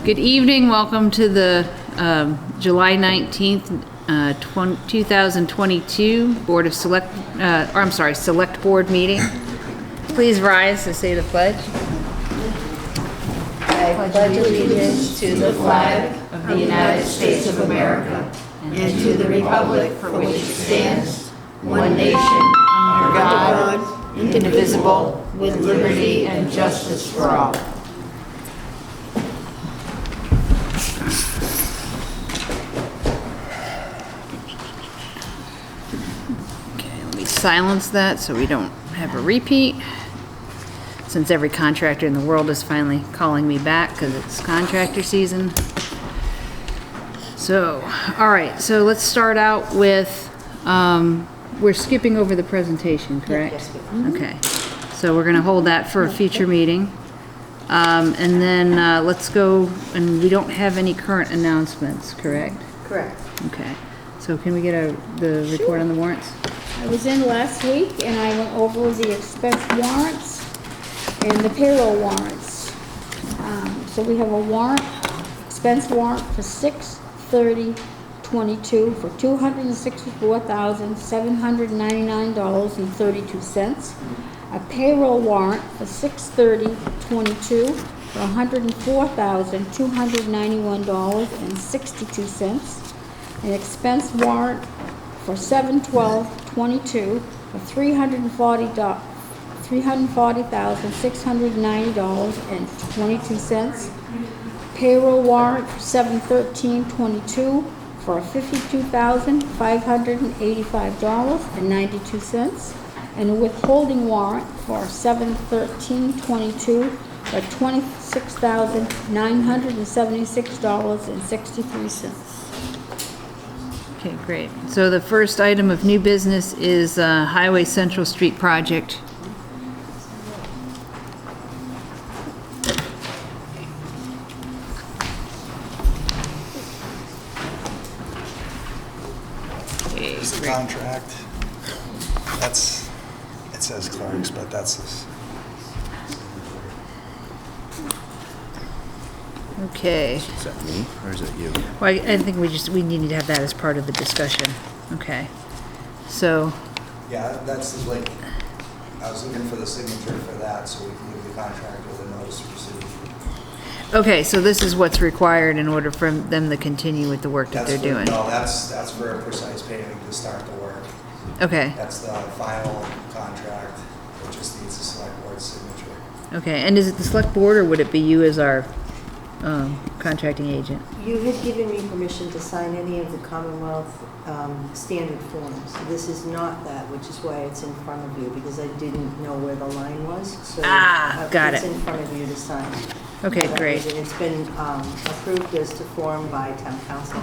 Good evening, welcome to the July 19th, 2022 Select Board meeting. Please rise to say the pledge. I pledge allegiance to the flag of the United States of America and to the republic for which it stands, one nation, under God, indivisible, with liberty and justice for all. Okay, let me silence that so we don't have a repeat. Since every contractor in the world is finally calling me back because it's contractor season. So, all right, so let's start out with, we're skipping over the presentation, correct? Yes, ma'am. Okay, so we're gonna hold that for a future meeting. And then let's go, and we don't have any current announcements, correct? Correct. Okay, so can we get the report on the warrants? I was in last week and I went over the expense warrants and the payroll warrants. So we have a warrant, expense warrant for 6/30/22 for $264,799.32. A payroll warrant for 6/30/22 for $104,291.62. An expense warrant for 7/12/22 for $340,690.22. Payroll warrant for 7/13/22 for $52,585.92. And a withholding warrant for 7/13/22 for $26,976.63. Okay, great. So the first item of new business is Highway Central Street project. Okay, Here's the great. contract. It says Clark's, but that's this. Okay. Is that me or is it you? Well, I think we need to have that as part of the discussion. Okay. So, Yeah, that's like, I was looking for the signature for that, so we can give the contractor the notice of proceed. okay, so this is what's required in order for them to continue with the work that they're doing. No, that's for a precise paving to start the work. Okay, That's the final contract. It just needs the select board's signature. okay. And is it the select board or would it be you as our contracting agent? You had given me permission to sign any of the Commonwealth standard forms. This is not that, which is why it's in front of you, because I didn't know where the line was. So got it's it. in front of you to sign. Okay, That great. was it. It's been approved as to form by town council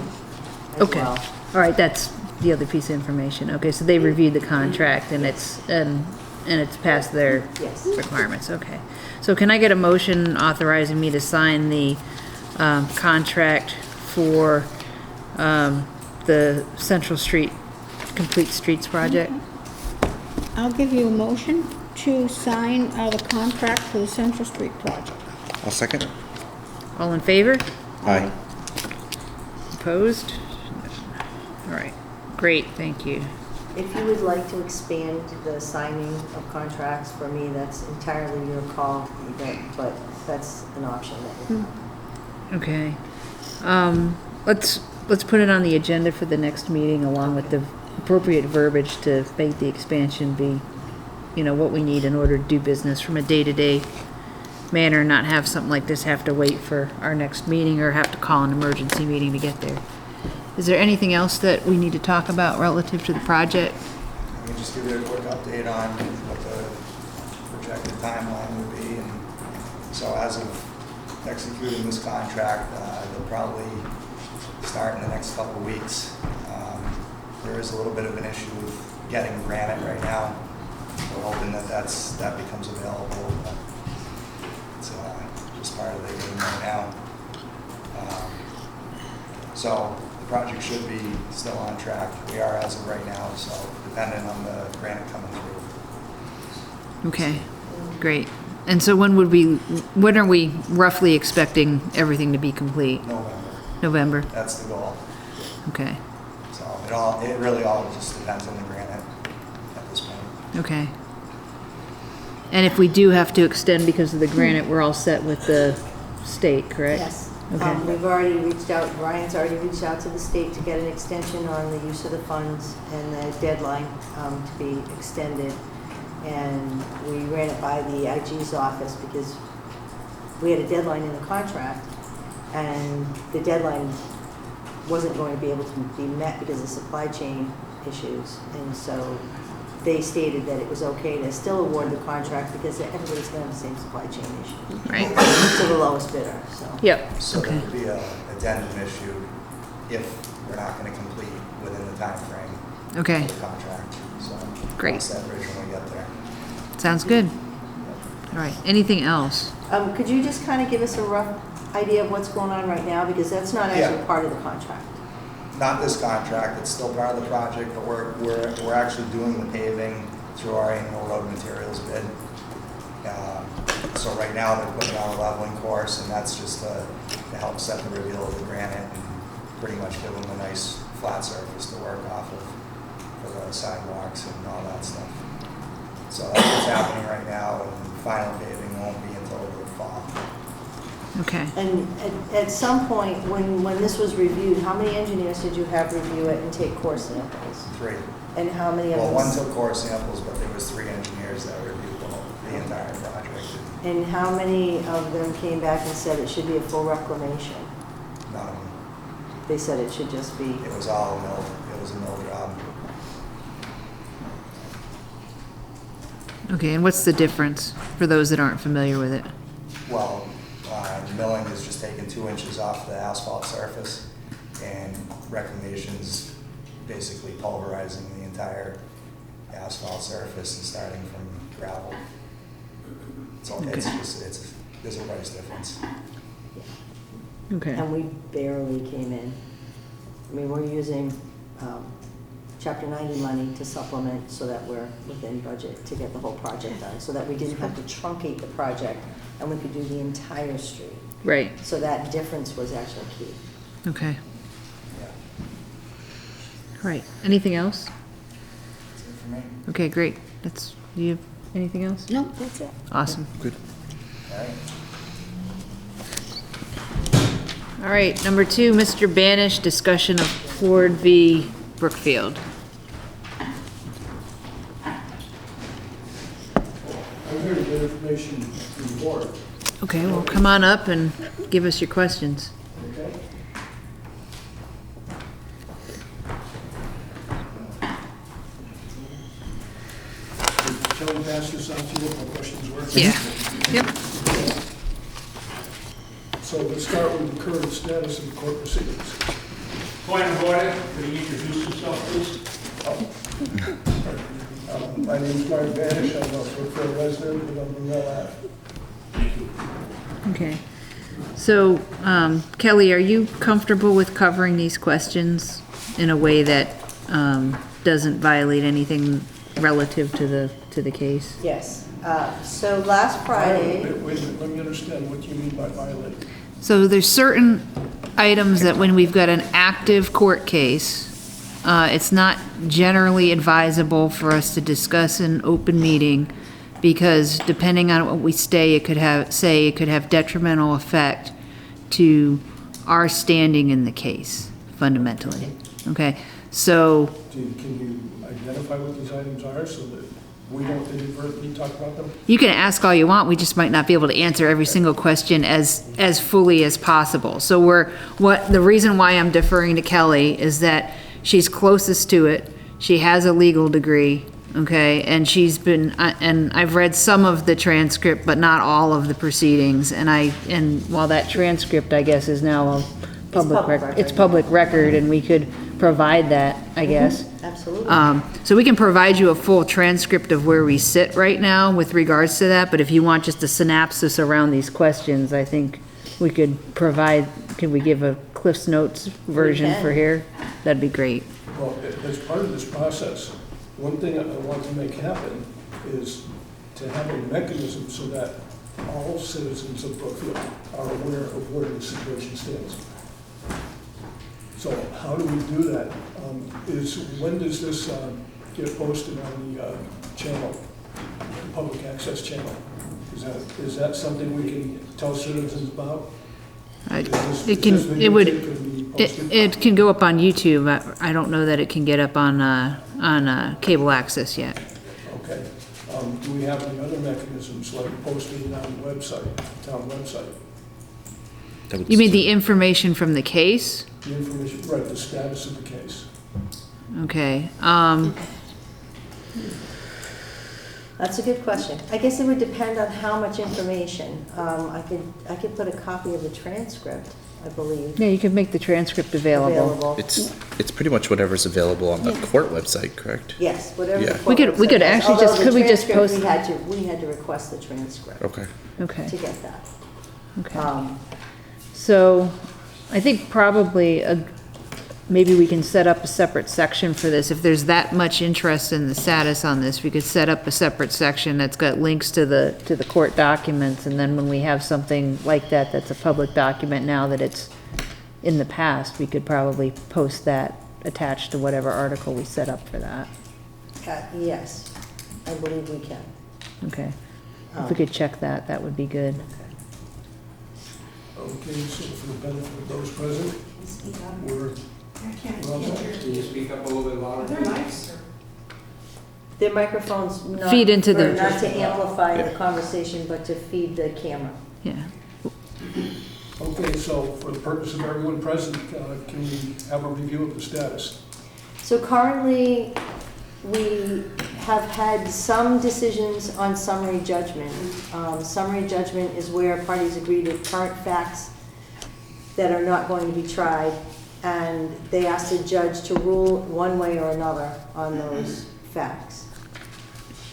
as Okay. well. All right, that's the other piece of information. Okay, so they reviewed the contract and it's passed their Yes. requirements. Okay. So can I get a motion authorizing me to sign the contract for the Central Street Complete Streets project? I'll give you a motion to sign the contract for the Central Street project. I'll second. All in favor? Aye. Opposed? All right, great, thank you. If you would like to expand the signing of contracts for me, that's entirely your call, but that's an option that you have. Okay. Let's put it on the agenda for the next meeting along with the appropriate verbiage to make the expansion be, what we need in order to do business from a day-to-day manner, not have something like this have to wait for our next meeting or have to call an emergency meeting to get there. Is there anything else that we need to talk about relative to the project? Let me just give you a quick update on what the projected timeline would be. And so as of executing this contract, they'll probably start in the next couple of weeks. There is a little bit of an issue with getting granite right now. We're hoping that becomes available, but it's just part of the game right now. So the project should be still on track. We are as of right now, so depending on the granite coming through. Okay, great. And so when are we roughly expecting everything to be complete? November? That's the goal. Okay, So it really all just depends on the granite at this point. okay. And if we do have to extend because of the granite, we're all set with the state, correct? Yes. Okay. We've already reached out, Ryan's already reached out to the state to get an extension on the use of the funds and the deadline to be extended. And we ran it by the IG's office because we had a deadline in the contract and the deadline wasn't going to be able to be met because of supply chain issues. And so they stated that it was okay to still award the contract because everybody's going to have the same supply chain issue. Right. So the lowest bidder, so. Yep, So there okay, would be a addendum issue if we're not going to complete within the time frame okay, of the contract. So Great. cross that bridge when we get there. sounds good. All right, anything else? Could you just kind of give us a rough idea of what's going on right now? Because that's not actually Yeah. part of the contract. Not this contract, it's still part of the project, but we're actually doing the paving through our annual road materials bid. So right now, they're putting on a leveling course, and that's just to help set the reveal of the granite and pretty much give them a nice flat surface to work off of for the sidewalks and all that stuff. So that's what's happening right now, and final paving won't be until the fall. Okay, And at some point, when this was reviewed, how many engineers did you have review it and take core samples? 3. And how many of Well, them? one took core samples, but there was 3 engineers that reviewed the entire project. And how many of them came back and said it should be a full reclamation? None of them. They said it should just be, It was all a mill, it was a mill job. okay, and what's the difference for those that aren't familiar with it? Well, milling is just taking 2 inches off the asphalt surface, and reclamation's basically pulverizing the entire asphalt surface and starting from gravel. So it's Okay. just, there's a price difference. Okay, and we barely came in. I mean, we're using Chapter 90 money to supplement so that we're within budget to get the whole project done, so that we didn't have to truncate the project and we could do the entire street. right, So that difference was actually key. okay, Yeah, right. Anything else? that's it for me. Okay, great. Do you have anything else? No, that's it. Awesome. Good. All right. All right, number 2, Mr. Banish, discussion of Ford v. Brookfield. I'm here to get information from the board, Okay, well, come on up and give us your questions. okay? Tell me, pass this on to you what my questions were. Yeah, yep. So let's start with the current status of the court proceedings. Point of order, could he introduce himself, please? My name is Mark Banish, I'm a Brookfield resident, and I'm from Mill Ave. Thank you. Okay. So, Kelly, are you comfortable with covering these questions in a way that doesn't violate anything relative to the case? Yes. So last Friday, Wait a minute, let me understand what you mean by violating. So there's certain items that when we've got an active court case, it's not generally advisable for us to discuss in open meeting because depending on what we say, it could have detrimental effect to our standing in the case, fundamentally. Okay, so Can you identify what these items are so that we don't inadvertently talk about them? you can ask all you want, we just might not be able to answer every single question as fully as possible. So the reason why I'm deferring to Kelly is that she's closest to it, she has a legal degree, okay, and and I've read some of the transcript, but not all of the proceedings, and while that transcript, I guess, is now a public record, it's public record, and we could provide that, I guess. absolutely. So we can provide you a full transcript of where we sit right now with regards to that, but if you want just a synopsis around these questions, I think we could we give a Cliff's Notes version can. for here? That'd be great. Well, as part of this process, one thing I want to make happen is to have a mechanism so that all citizens of Brookfield are aware of where the situation stands. So how do we do that? When does this get posted on the channel, the public access channel? Is that something we can tell citizens about? It can go up on YouTube. I don't know that it can get up on cable access yet. Okay. Do we have any other mechanisms like posting it on the website, town website? You mean the information from the case? The information, right, the status of the case. Okay, That's a good question. I guess it would depend on how much information. I could put a copy of the transcript, I believe, yeah, you could make the transcript available. available. It's pretty much whatever's available on the court website, correct? Yes, whatever. Yeah. the We could- court we could says. actually Although just- the could we just transcript, post- We had to request the transcript Okay. Okay, to get that. okay. So, I think probably, maybe we can set up a separate section for this. If there's that much interest in the status on this, we could set up a separate section that's got links to the court documents, and then when we have something like that, that's a public document now that it's in the past, we could probably post that attached to whatever article we set up for that. Yes, I believe we can. Okay. If we could check that, that would be good. Okay, so for the benefit of those present, we're, Can you speak up a little bit louder? Their microphones not. Feed into the- Not to amplify the conversation, but to feed the camera. Yeah. okay, so for the purpose of everyone present, can we have a review of the status? So currently, we have had some decisions on summary judgment. Summary judgment is where parties agree to current facts that are not going to be tried, and they ask the judge to rule one way or another on those facts.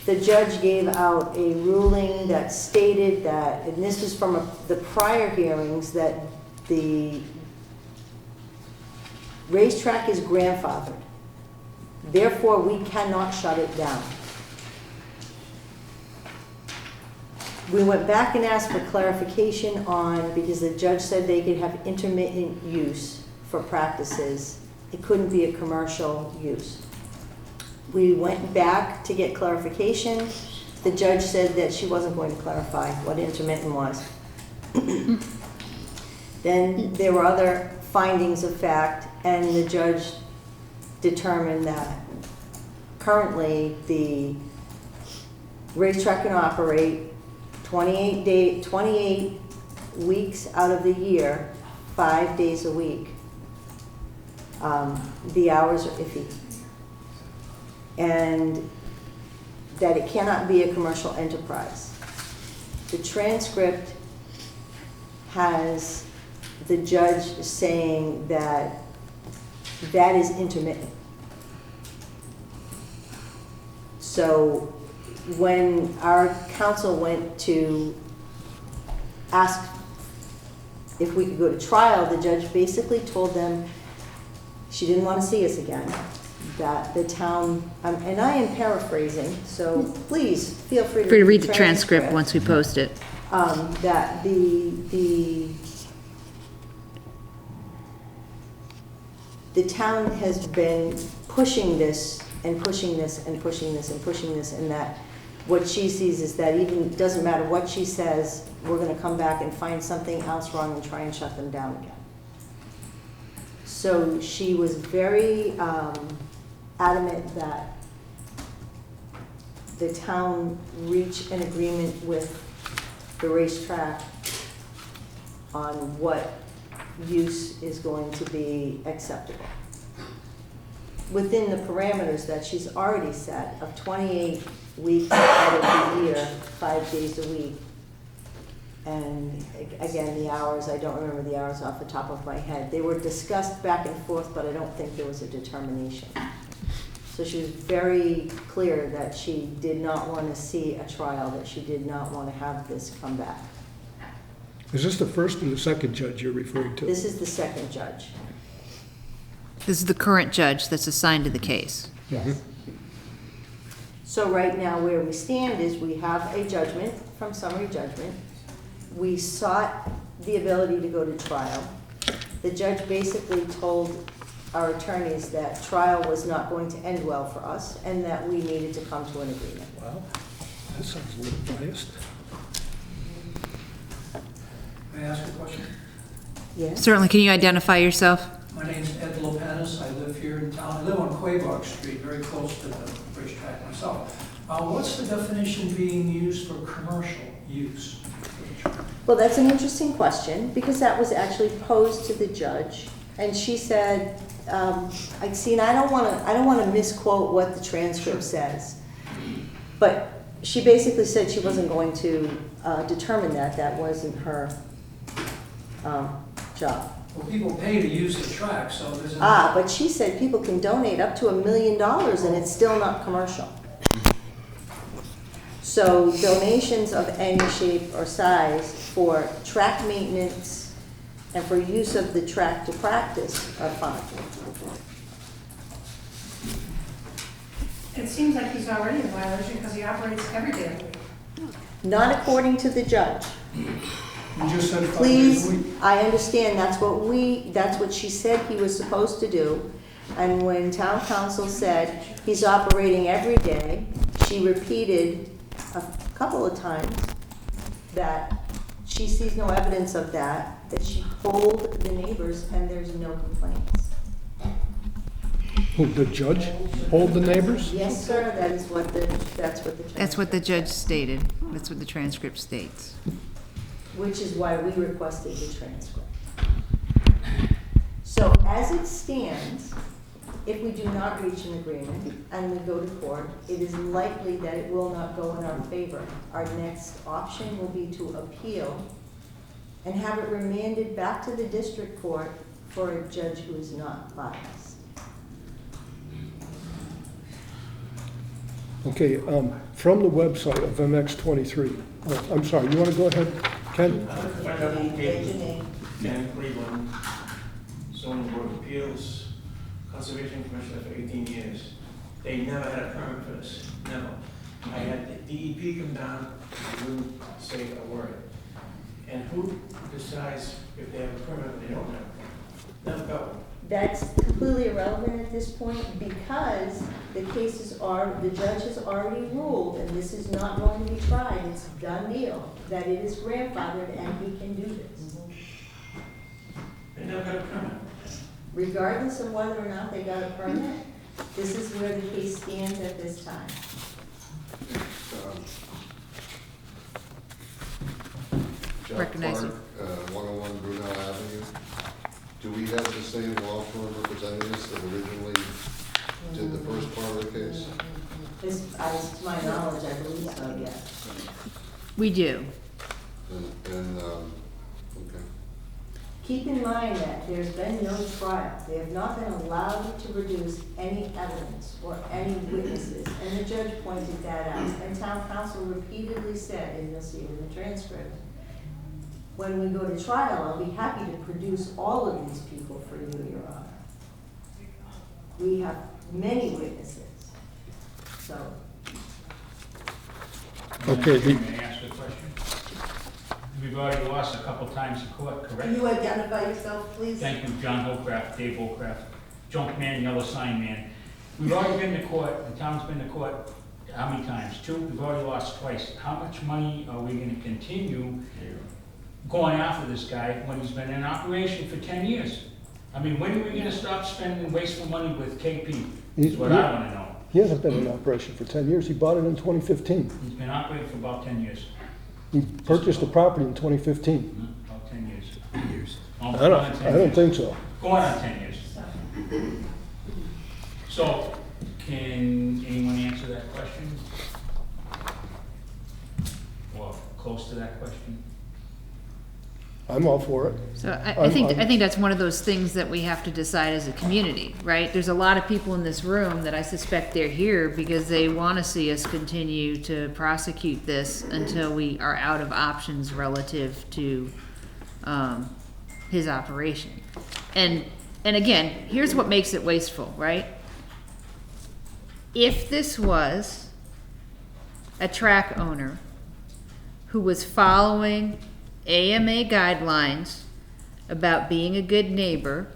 The judge gave out a ruling that stated that, and this was from the prior hearings, that the racetrack is grandfathered. Therefore, we cannot shut it down. We went back and asked for clarification on, because the judge said they could have intermittent use for practices. It couldn't be a commercial use. We went back to get clarification. The judge said that she wasn't going to clarify what intermittent was. Then there were other findings of fact, and the judge determined that currently the racetrack can operate 28 weeks out of the year, 5 days a week. The hours are iffy. And that it cannot be a commercial enterprise. The transcript has the judge saying that that is intermittent. So when our counsel went to ask if we could go to trial, the judge basically told them she didn't want to see us again, that the town, and I am paraphrasing, so please feel free Free to read the transcript once we post it. That the town has been pushing this and pushing this and pushing this and pushing this, and that what she sees is that even, doesn't matter what she says, we're gonna come back and find something else wrong and try and shut them down again. So she was very adamant that the town reach an agreement with the racetrack on what use is going to be acceptable within the parameters that she's already set of 28 weeks out of the year, 5 days a week. And again, the hours, I don't remember the hours off the top of my head. They were discussed back and forth, but I don't think there was a determination. So she was very clear that she did not want to see a trial, that she did not want to have this come back. Is this the first or the second judge you're referring to? This is the second judge. This is the current judge that's assigned to the case. Yes. So right now where we stand is we have a judgment from summary judgment. we sought the ability to go to trial. The judge basically told our attorneys that trial was not going to end well for us and that we needed to come to an agreement. Wow, that sounds a little biased. May I ask a question? Yes? Certainly, can you identify yourself? My name's Ed Lopanis. I live here in town. I live on Quabog Street, very close to the racetrack myself. What's the definition being used for commercial use? Well, that's an interesting question, because that was actually posed to the judge, and she said, I see, and I don't wanna misquote what the transcript says, but she basically said she wasn't going to determine that. That wasn't her job. Well, people pay to use the track, so there's a... But she said people can donate up to $1 million and it's still not commercial. So donations of any shape or size for track maintenance and for use of the track to practice are fine. It seems like he's already in violation because he operates every day of the week. Not according to the judge. You just said 5 days a Please, week. I understand, that's what she said he was supposed to do. And when town council said he's operating every day, she repeated a couple of times that she sees no evidence of that she polled the neighbors and there's no complaints. Who, the judge polled the neighbors? Yes, sir, that's what the That's what the judge stated. That's what the transcript states. which is why we requested the transcript. So as it stands, if we do not reach an agreement and we go to court, it is likely that it will not go in our favor. Our next option will be to appeal and have it remanded back to the district court for a judge who is not biased. Okay, from the website of MX23, I'm sorry, you want to go ahead, Ken? State your name. Ken Cleveland, zoning board of appeals, conservation commissioner for 18 years. They never had a permit for this, never. I had the DEP come down, they wouldn't say a word. And who decides if they have a permit or they don't have a permit? Never got one. That's completely irrelevant at this point because the cases are, the judge has already ruled, and this is not going to be tried, it's a done deal, that it is grandfathered and he can do this. They never got a permit. Regardless of whether or not they got a permit, this is where the case stands at this time. Jack Recognize Clark, 101 Brunel Avenue. Do we have the same law firm representing us that originally did the first part of the case? As to my knowledge, I believe so, yes. We do. And okay. Keep in mind that there's been no trial. They have not been allowed to produce any evidence or any witnesses, and the judge pointed that out. And town council repeatedly said, and you'll see it in the transcript, when we go to trial, I'll be happy to produce all of these people for you, Your Honor. We have many witnesses, so. Okay, May I ask a question? We've already lost a couple times in court, correct? Can you identify yourself, please? Thank you, John Holcraft, Dave Holcraft, junk man, yellow sign man. We've already been to court, the town's been to court, how many times? 2? We've already lost twice. How much money are we gonna continue going after this guy when he's been in operation for 10 years? I mean, when are we gonna stop spending wasteful money with KP? Is what I wanna know. he hasn't been in operation for 10 years. He bought it in 2015. He's been operating for about 10 years. He purchased the property in 2015. About 10 years. I don't think so. Going on 10 years. So, can anyone answer that question? Or close to that question? I'm all for it. So I I'm- think that's one of those things that we have to decide as a community, right? There's a lot of people in this room that I suspect they're here because they want to see us continue to prosecute this until we are out of options relative to his operation. And again, here's what makes it wasteful, right? If this was a track owner who was following AMA guidelines about being a good neighbor,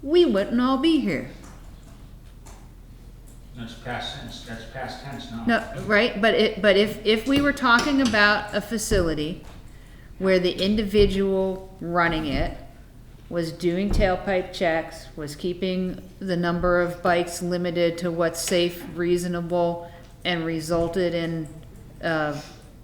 we wouldn't all be here. That's past tense, that's past tense now. No, right, but if we were talking about a facility where the individual running it was doing tailpipe checks, was keeping the number of bikes limited to what's safe, reasonable, and resulted in,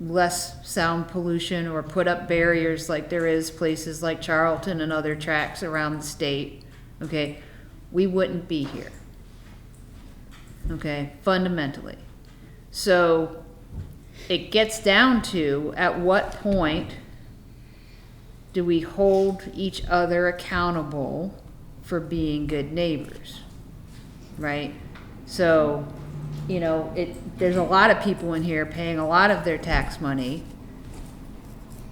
less sound pollution, or put up barriers like there is places like Charlton and other tracks around the state, okay, we wouldn't be here. Okay, fundamentally. So it gets down to, at what point do we hold each other accountable for being good neighbors, right? So, you know, there's a lot of people in here paying a lot of their tax money.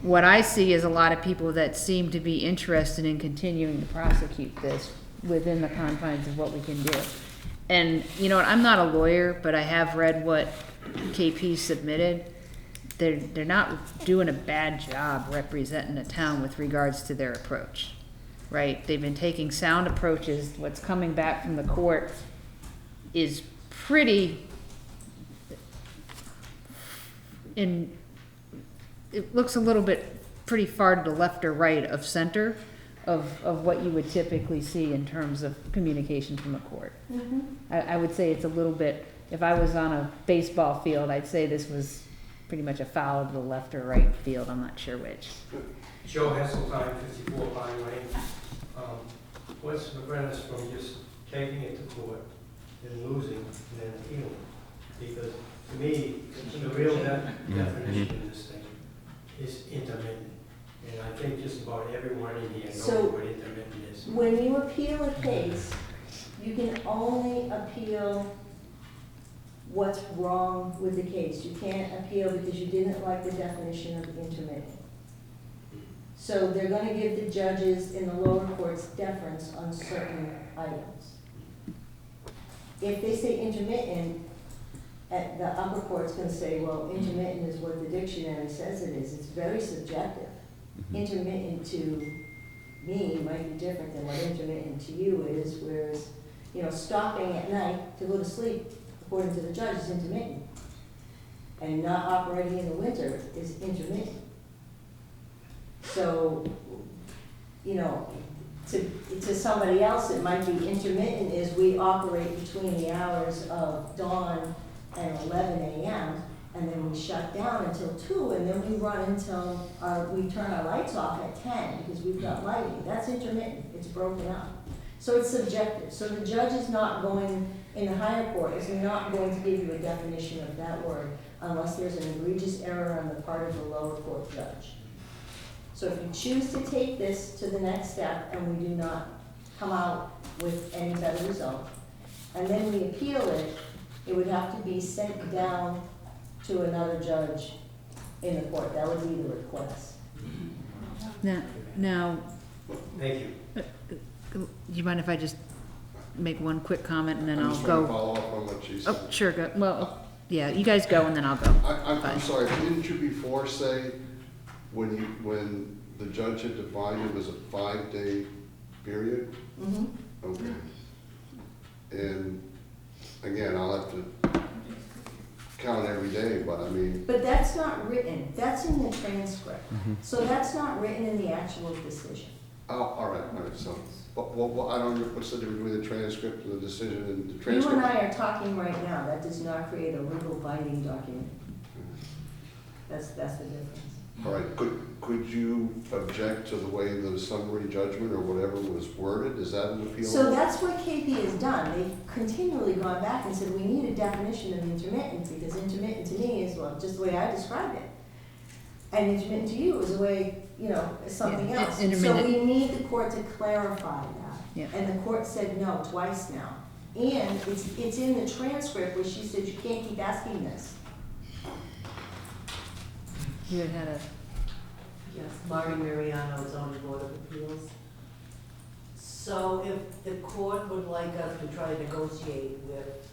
What I see is a lot of people that seem to be interested in continuing to prosecute this within the confines of what we can do. And, you know, I'm not a lawyer, but I have read what KP submitted. They're not doing a bad job representing the town with regards to their approach, right? They've been taking sound approaches. What's coming back from the court is pretty, it looks a little bit pretty far to the left or right of center of what you would typically see in terms of communication from the court. I would say it's a little bit, if I was on a baseball field, I'd say this was pretty much a foul to the left or right field, I'm not sure which. Joe Hesseltine, 54 Pine Lane. What's to prevent us from just taking it to court and losing and then appealing? Because to me, the real definition of this thing is intermittent. And I think just about everyone in here knows So, what intermittent is. when you appeal a case, you can only appeal what's wrong with the case. You can't appeal because you didn't like the definition of intermittent. So they're gonna give the judges in the lower courts deference on certain items. If they say intermittent, at the upper court's gonna say, well, intermittent is what the dictionary says it is. It's very subjective. Intermittent to me might be different than what intermittent to you is, whereas, you know, stopping at night to go to sleep, according to the judge, is intermittent. And not operating in the winter is intermittent. So, you know, to somebody else, it might be intermittent is we operate between the hours of dawn and 11 a.m., and then we shut down until 2, and then we run until we turn our lights off at 10 because we've got lighting. That's intermittent. It's broken up. So it's subjective. So the judge is not going, in the higher court, is not going to give you a definition of that word unless there's an egregious error on the part of the lower court judge. So if you choose to take this to the next step and we do not come out with any better result, and then we appeal it, it would have to be sent down to another judge in the court. That would be the request. Now, Thank you. do you mind if I just make one quick comment and then I'm I'll just going to go? follow up on what she said. Oh, sure, go, well, yeah, you guys go and then I'll go. I'm Fine. sorry, didn't you before say when the judge had defined it was a 5-day period? Mm-hmm. Okay. And again, I'll have to count every day, but I mean, But that's not written. That's in the transcript. So that's not written in the actual decision. oh, all right, so, well, I don't know, what's the difference between the transcript and the decision and the You transcript? and I are talking right now. That does not create a legal binding document. That's the difference. All right, could you object to the way the summary judgment or whatever was worded? Is that an appeal? So that's what KP has done. They've continually gone back and said, we need a definition of intermittent, because intermittent to me is, well, just the way I described it. And intermittent to you is a way, you know, is something Yeah, else. So intermittent. we need the court to clarify that. Yeah. And the court said no twice now. And it's in the transcript where she said, you can't keep asking this. You had a, Yes, Marty Mariano, zoning board of appeals. So if the court would like us to try to negotiate with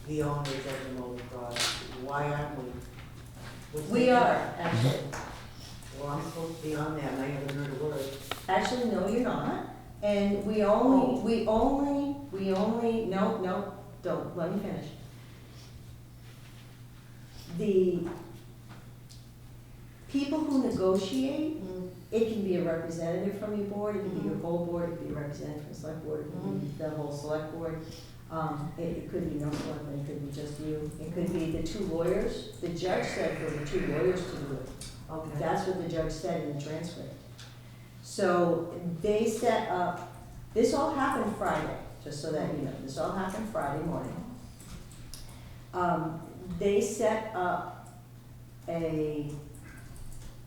the owners of the mobile product, why aren't we We are, actually. Well, I'm supposed to be on that, and I haven't heard a word. Actually, no, you're not. And no, don't, let me finish. The people who negotiate, it can be a representative from your board, it can be your whole board, it can be a representative from select board, it can be the whole select board. It could be no selectman, it could be just you, it could be the two lawyers. The judge said for the two lawyers to do it. Okay. That's what the judge said in the transcript. So they set up, this all happened Friday, just so that you know, this all happened Friday morning. They set up a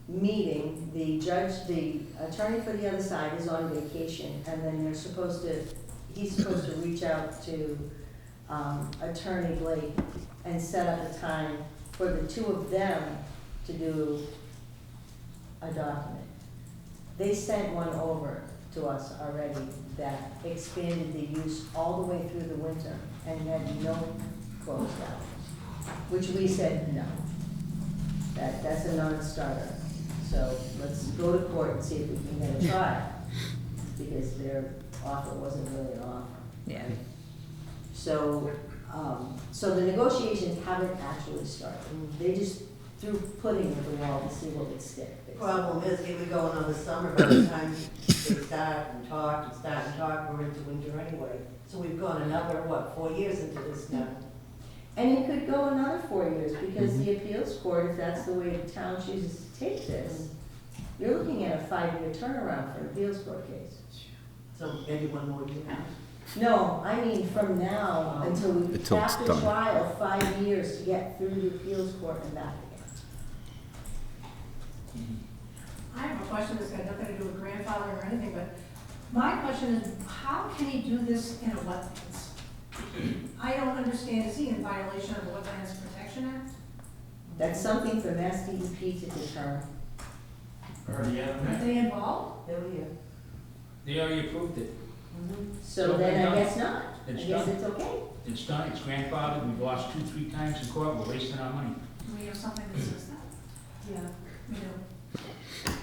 meeting, the attorney for the other side is on vacation, and then he's supposed to reach out to Attorney Blake and set up a time for the two of them to do a document. They sent one over to us already that expanded the use all the way through the winter and had no closed hours, which we said no. That's a non-starter. So let's go to court and see if we can get a trial, because their offer wasn't really an offer. Yeah. So, so the negotiations haven't actually started. They just threw pudding at the wall to see what would stick. Problem is, it would go on the summer, by the time they start and talk, we're into winter anyway. So we've gone another, 4 years into this now? And it could go another 4 years, because the appeals court, if that's the way the town chooses to take this, you're looking at a 5-year turnaround for an appeals court case. So maybe 1 more year? No, I mean from now until we Until it's have the done. trial, 5 years to get through the appeals court and back again. I have a question that's got nothing to do with grandfathering or anything, but my question is, how can he do this in a wetlands? I don't understand, is he in violation of the Wetlands Protection Act? That's something for Mass DEP to determine. Are they involved? They already approved it. So then I guess not. I It's guess done. it's okay. It's done, it's grandfathered, we've lost 2-3 times in court, we're wasting our money. Do we have something that says that? Yeah. We do.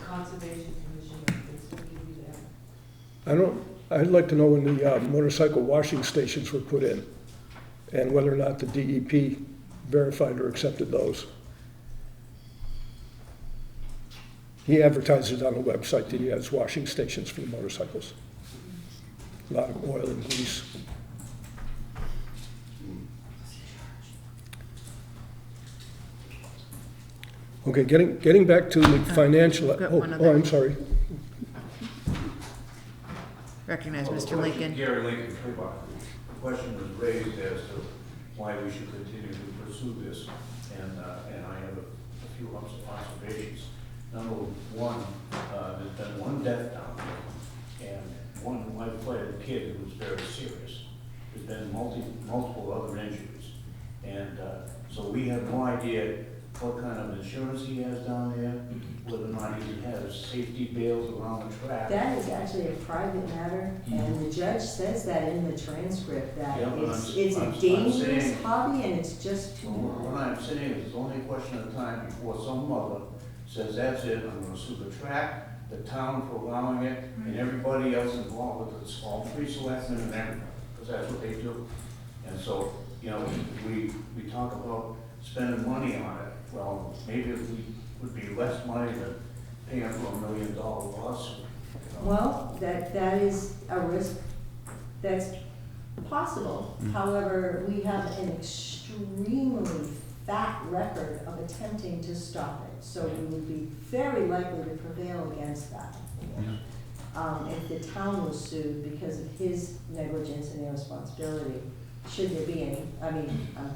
Conservation Commission, this will give you that. I'd like to know when the motorcycle washing stations were put in, and whether or not the DEP verified or accepted those. He advertises on the website that he has washing stations for the motorcycles. A lot of oil and grease. Okay, getting back to the financial, got oh, one other. I'm sorry. Recognize Mr. Lincoln. Gary Lincoln, Quabog. The question was raised as to why we should continue to pursue this, and I have a few observations. Number one, there's been one death down there, and one who might have played a kid who was very serious. There's been multiple other injuries, and so we have no idea what kind of insurance he has down there, whether or not he has safety bales around the track. That is actually a private matter, and the judge says that in the transcript, that Yeah, but it's I'm a dangerous saying- hobby and it's just too What much. I'm saying is, it's only a question of time before some mother says, that's it, I'm gonna sue the track, the town for allowing it, and everybody else involved with it, all 3 selectmen and everything, because that's what they do. And so, you know, we talk about spending money on it. Well, maybe it would be less money than paying for $1 million lawsuit. You know? Well, that is a risk that's possible. However, we have an extremely fat record of attempting to stop it, so we would be very likely to prevail against that. If the town was sued because of his negligence and irresponsibility, should there be any, I mean, I'm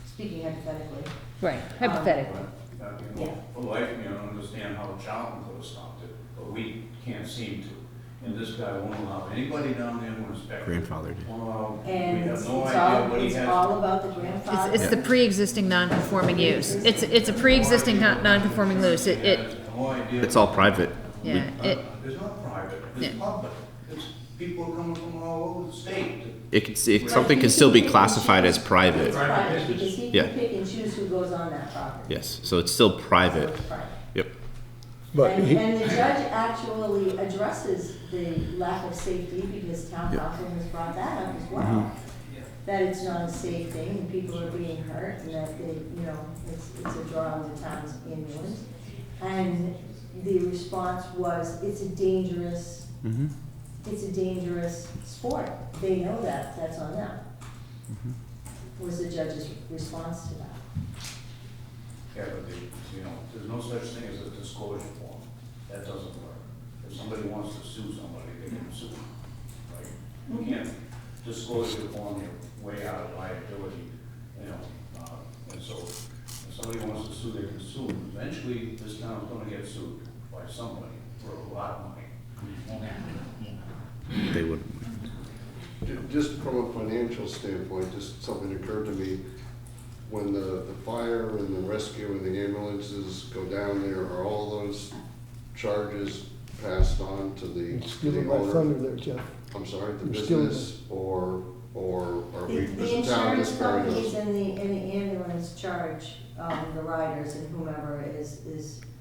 speaking hypothetically. Right, hypothetically. You know, for life, I don't understand how the Charlton could have stopped it, but we can't seem to. And this guy won't allow anybody down there who inspects. Grandfathered. We And have it's no idea what he it's has. all about the grandfather. It's the pre-existing non-conforming use. It's a pre-existing non-conforming use. I have no idea. It's all private. Yeah, It's not private, it's Yeah. public. It's people coming from all over the state. Something can still be classified as private. It's private, because he Yeah. can pick and choose who goes on that property. Yes, so it's still So private. it's private. Yep. But And, he, and the judge actually addresses the lack of safety because town council has brought that up as well. That it's not a safe thing and people are being hurt and that they, you know, it's a draw on the town's ambulance. And the response was, it's a dangerous sport. They know that, that's on them. Was the judge's response to that. Yeah, but there's no such thing as a disclosure form. That doesn't work. If somebody wants to sue somebody, they can sue, right? You can't disclose your form, you're way out of liability, and so if somebody wants to sue, they can sue. Eventually, this town's gonna get sued by somebody for a lot of money. They would. Just from a financial standpoint, just something occurred to me. When the fire and the rescue and the ambulances go down there, are all those charges passed on to the stealing my thunder owner? there, Jeff. I'm sorry, the You're stealing business, or are we, The is the town insurance just bearing companies those? and the ambulance charge, the riders and whomever is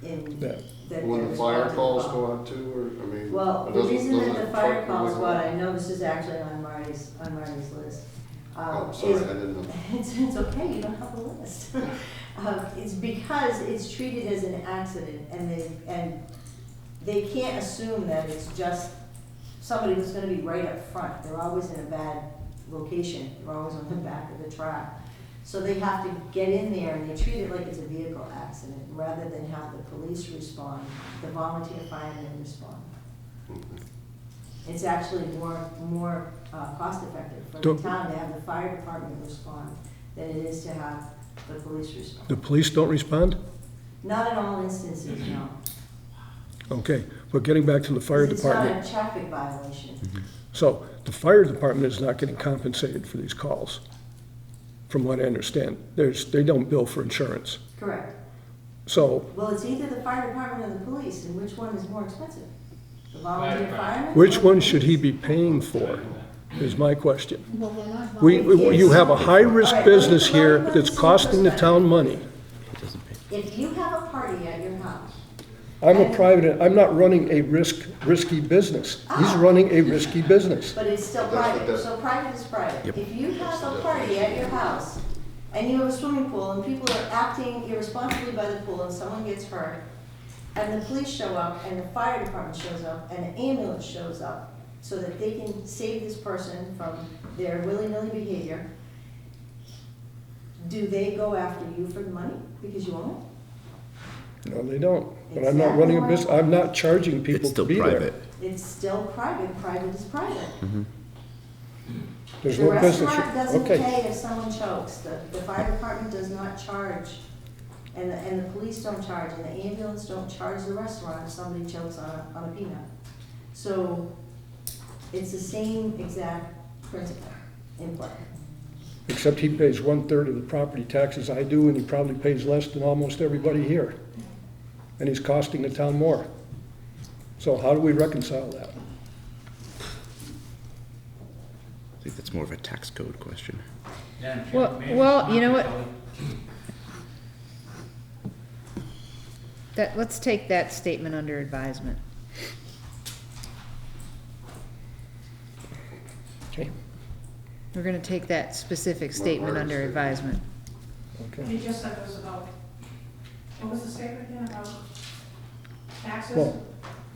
in. Yeah. that When they're the fire responsible calls for. go out too, or, I mean? Well, or the doesn't- reason that doesn't the it fire truck calls really go out, go? I know this is actually on Marty's list. Oh, sorry, I is- didn't know. It's okay, you don't have a list. It's because it's treated as an accident and they can't assume that it's just somebody who's gonna be right up front. They're always in a bad location. They're always on the back of the track. So they have to get in there and they treat it like it's a vehicle accident rather than have the police respond, the volunteer firemen respond. It's actually more cost effective for the Don't- town to have the fire department respond than it is to have the police respond. The police don't respond? Not in all instances, no. Okay, but getting back to the fire It's not department. a traffic violation. So the fire department is not getting compensated for these calls, from what I understand. They don't bill for insurance. Correct. So Well, it's either the fire department or the police, and which one is more expensive? The volunteer fireman? which or the one should he police? be paying for, is my question. Well, they're not You have a high-risk All right, business let me here put that's this in costing the perspective. town money. If you have a party at your house, I'm not running a risky business. He's running a risky business. but it's still But that's what private, that- so private is private. Yep. If you have a party at your house, and you have a swimming pool, and people are acting irresponsibly by the pool, and someone gets hurt, and the police show up, and the fire department shows up, and the ambulance shows up, so that they can save this person from their willy-nilly behavior, do they go after you for the money because you own No, they don't. But I'm not running a business, I'm not charging people It's to still be there. private. it? It's still private, private is private. There's The no business. restaurant doesn't Okay. pay if someone chokes, the fire department does not charge, and the police don't charge, and the ambulance don't charge the restaurant if somebody chokes on a peanut. So, it's the same exact principle in play. Except he pays 1/3 of the property taxes I do, and he probably pays less than almost everybody here. And he's costing the town more. So how do we reconcile that? I think that's more of a tax code question. Madam Chair, may I Well, respond you know to what? Kelly? Let's take that statement under advisement. Okay, We're gonna take that specific statement word under statement? advisement. okay. You just said it was about, what was the statement again about taxes? Well,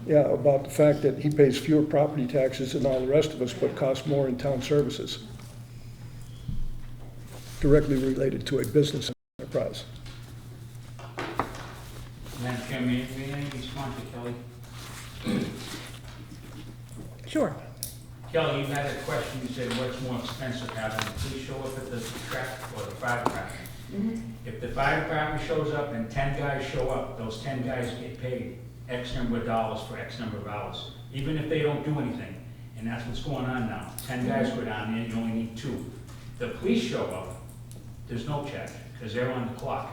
yeah, about the fact that he pays fewer property taxes than all the rest of us, but costs more in town services. Directly related to a business enterprise. Madam Chair, may I respond to Kelly? Sure. Kelly, you had a question, you said what's more expensive, having the police show up at the track or the fire department? If the fire department shows up and 10 guys show up, those 10 guys get paid X number of dollars for X number of hours, even if they don't do anything. And that's what's going on now. 10 guys go down there, you only need 2. The police show up, there's no check, because they're on the clock.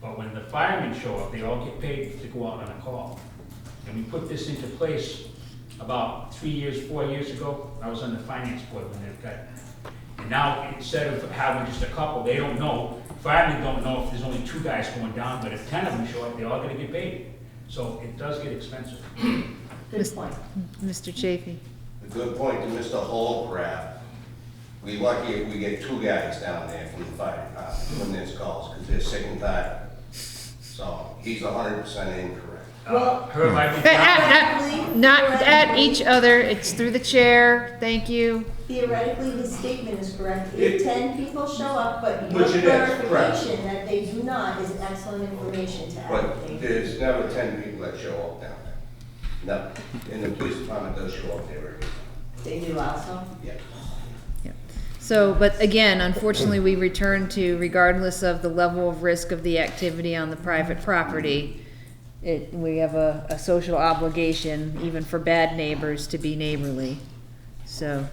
But when the firemen show up, they all get paid to go out on a call. And we put this into place about 3 years, 4 years ago. I was on the finance board when they got. And now, instead of having just a couple, they don't know, firemen don't know if there's only 2 guys going down, but if 10 of them show up, they're all gonna get paid. So it does get expensive. Good point. Mr. Chafee? A good point to Mr. Holcraft. We lucky if we get 2 guys down there from the fire department when there's calls, because they're sick and tired. So he's 100% incorrect. Herb, I've been down. Not at each other, it's through the chair, thank you. Theoretically, his statement is correct. If 10 people show up, but your Which it is, correct. clarification that they do not is excellent information to But advocate. there's never 10 people that show up down there. No, and the police department does show up there every time. They do also. Yeah. So, but again, unfortunately, we return to regardless of the level of risk of the activity on the private property, we have a social obligation, even for bad neighbors, to be neighborly, so.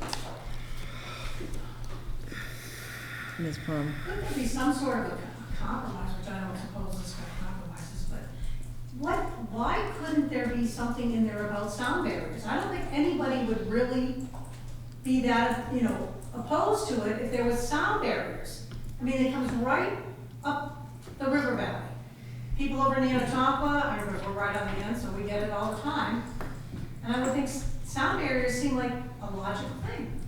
Ms. Plum? Couldn't there be some sort of a compromise, which I don't suppose this guy compromises, but why couldn't there be something in there about sound barriers? I don't think anybody would really be that, opposed to it if there was sound barriers. I mean, it comes right up the river valley. People over near Tonopah, I remember we're right on the end, so we get it all the time. And I would think sound barriers seem like a logical thing.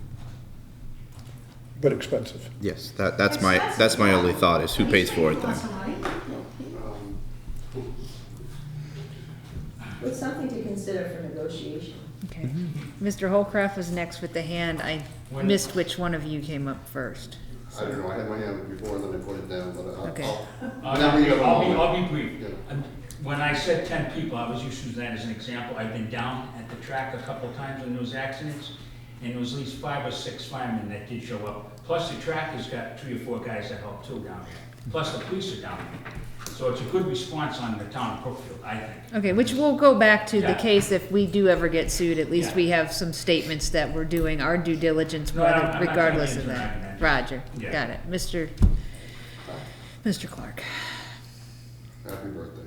But expensive. Yes, that's my only thought is who pays for it then. It's something to consider for negotiation. Okay. Mr. Holcraft was next with the hand. I missed which one of you came up first. I don't know, I had my hand up before and then I put it down, but Okay. I'll be brief. Yeah. When I said 10 people, I was using that as an example. I've been down at the track a couple of times when there was accidents, and there was at least 5 or 6 firemen that did show up. Plus the track has got 3 or 4 guys that help too down there. Plus the police are down there. So it's a good response on the town of Brookfield, I think. Okay, which we'll go back to the Yeah. case if we do ever get sued. At least Yeah. we have some statements that we're doing our due diligence, No, whether, I'm not regardless trying of to that. interact. Roger, Yeah. got it. Mr. Clark. Happy birthday.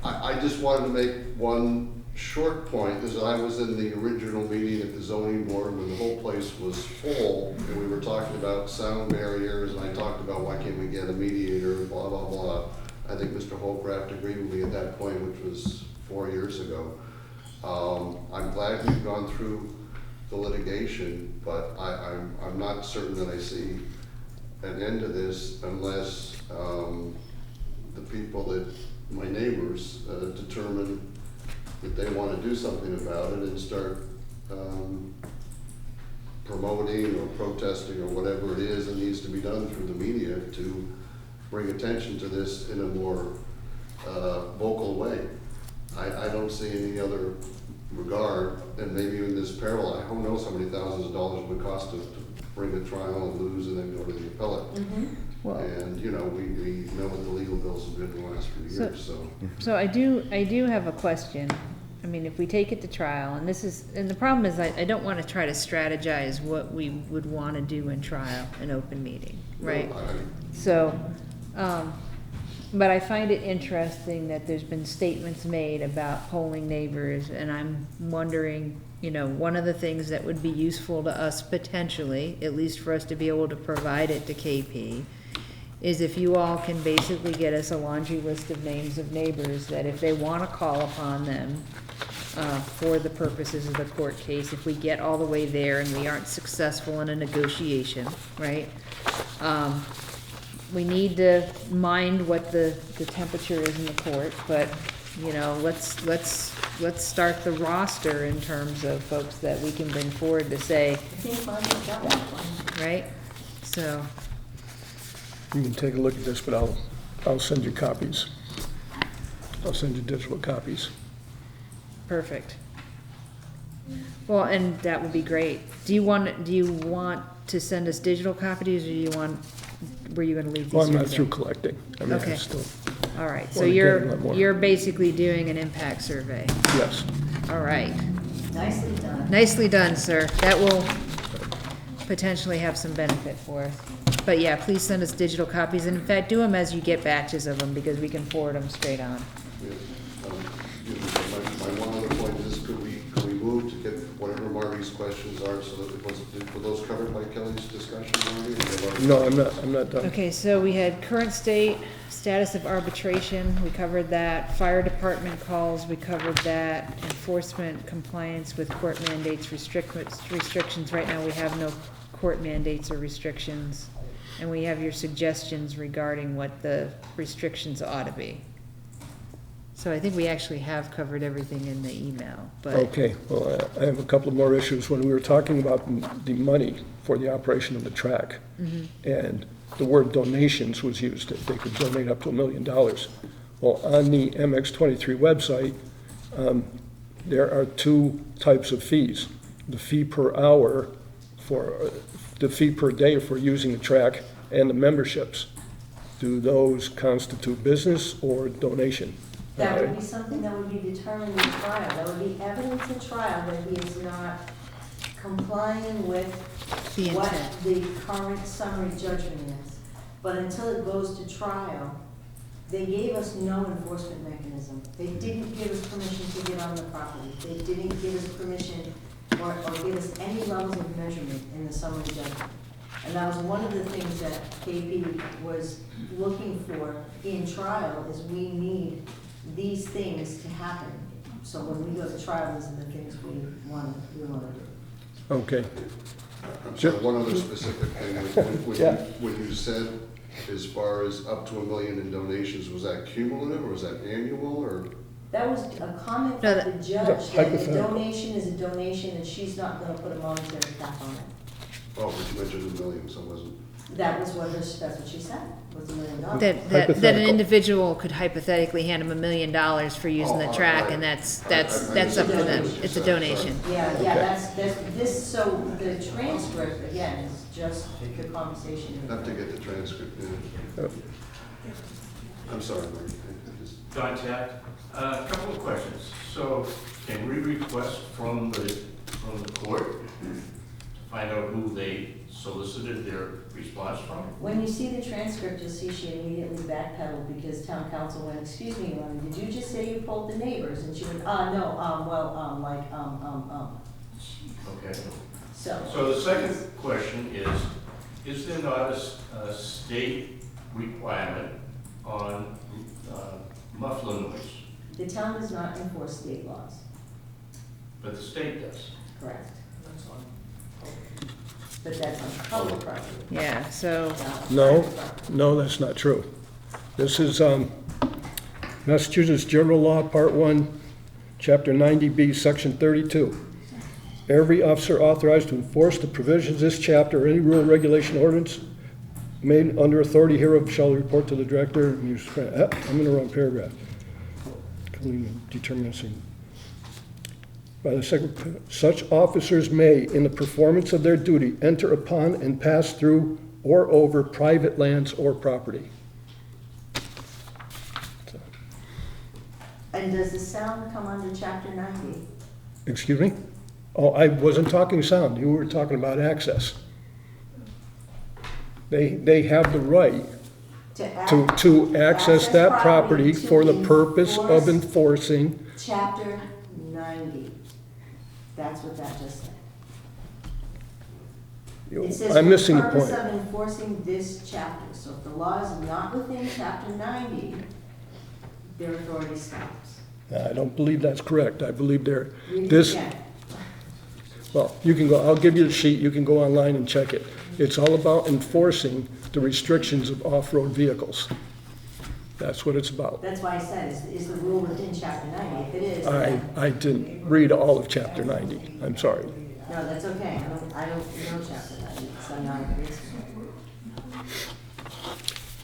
I just wanted to make one short point, is I was in the original meeting at the zoning board when the whole place was full, and we were talking about sound barriers, and I talked about why can't we get a mediator, blah, blah, blah. I think Mr. Holcraft agreed with me at that point, which was 4 years ago. I'm glad we've gone through the litigation, but I'm not certain that I see an end to this unless the people that, my neighbors, determine that they want to do something about it and start promoting or protesting or whatever it is that needs to be done through the media to bring attention to this in a more vocal way. I don't see any other regard, and maybe in this peril, who knows how many thousands of dollars it would cost to bring a trial and lose and then go to the appellate. Well- And, we know what the legal bills have been in the last few years, so. So I do have a question. I mean, if we take it to trial, and the problem is I don't want to try to strategize what we would want to do in trial, in open meeting, right? So, but I find it interesting that there's been statements made about polling neighbors, and I'm wondering, one of the things that would be useful to us potentially, at least for us to be able to provide it to KP, is if you all can basically get us a laundry list of names of neighbors that if they want to call upon them for the purposes of the court case, if we get all the way there and we aren't successful in a negotiation, right? We need to mind what the temperature is in the court, but, let's start the roster in terms of folks that we can bring forward to say, I think Margaret got one. right? So, You can take a look at this, but I'll send you copies. I'll send you digital copies. perfect. Well, and that would be great. Do you want to send us digital copies, or were you gonna leave these? Well, I'm not here through today? collecting. I mean, Okay. I still, All right, so wanna get a lot more. you're basically doing an impact survey. yes. All right. Nicely done. Nicely done, sir. That will potentially have some benefit for us. But yeah, please send us digital copies, and in fact, do them as you get batches of them, because we can forward them straight on. My one other point is, could we move to get whatever Margaret Marty's questions are, so that were those covered by Kelly's discussion already? No, I'm not done. Okay, so we had current state, status of arbitration, we covered that. Fire department calls, we covered that. Enforcement, compliance with court mandates, restrictions. Right now, we have no court mandates or restrictions. And we have your suggestions regarding what the restrictions ought to be. So I think we actually have covered everything in the email, but. Okay, well, I have a couple more issues. When we were talking about the money for the operation of the track, and the word donations was used, that they could donate up to $1 million. Well, on the MX23 website, there are two types of fees. The fee per hour for, the fee per day for using the track, and the memberships. Do those constitute business or donation? That would be something that would be determined in trial. That would be evidence in trial that he is not complying with The what intent. the current summary judgment is. But until it goes to trial, they gave us no enforcement mechanism. They didn't give us permission to get on the property. They didn't give us permission or give us any levels of measurement in the summary judgment. And that was one of the things that KP was looking for in trial, is we need these things to happen. So when we go to trial, these are the things we want to do. Okay. I'm sorry, one other specific thing, when you said as far as up to $1 million in donations, was that cumulative or was that annual or? That was a comment No, from the judge, that a hypothetical. donation is a donation and she's not gonna put a monetary cap on it. Oh, but you mentioned $1 million, so it wasn't. That was what that's what she said, was $1 million. That an Hypothetical. individual could hypothetically hand him $1 million for using the track, and that's up to them. It's a donation. Yeah, Okay. that's this, so the transcript, again, is just the conversation. Have to get the transcript in. I'm sorry, Mike. I just- John Tack, a couple of questions. So can we request from the court to find out who they solicited their response from? When you see the transcript, you'll see she immediately backpedaled because town council went, excuse me, Ron, did you just say you polled the neighbors? And she went, Okay. So the second question is there not a state requirement on muffler noise? the town does not enforce state laws, But the state does. correct? But that's on public property. Yeah, so, No, that's not true. This is Massachusetts General Law, Part 1, Chapter 90B, Section 32. Every officer authorized to enforce the provisions of this chapter or any rule, regulation, ordinance made under authority hereof shall report to the director. I'm in the wrong paragraph. Determination. By the second, such officers may, in the performance of their duty, enter upon and pass through or over private lands or property. So, And does the sound come under chapter 90? excuse me? Oh, I wasn't talking sound. You were talking about access. They have the right to access that property to for the purpose of enforce enforcing. Chapter 90. That's what that just said. It says I'm missing the for the point. purpose of enforcing this chapter. So if the law is not within chapter 90, their authority stops. I don't believe that's correct. I believe Read it this, again. well, you can go, I'll give you the sheet, you can go online and check it. It's all about enforcing the restrictions of off-road vehicles. That's what it's about. That's why I said, is the rule within chapter 90? If it is, then, I didn't read all of chapter 90, I'm sorry. no, that's okay. I don't know chapter 90, so I'm not agreeing.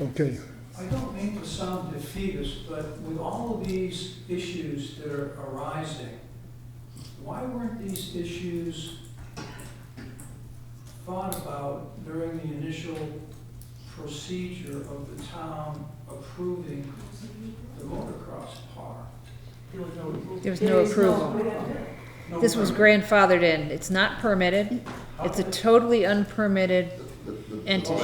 Okay, I don't mean to sound defeatist, but with all of these issues that are arising, why weren't these issues thought about during the initial procedure of the town approving the motocross park? there was no approval. This was grandfathered in. It's not permitted. It's a totally unpermitted entity.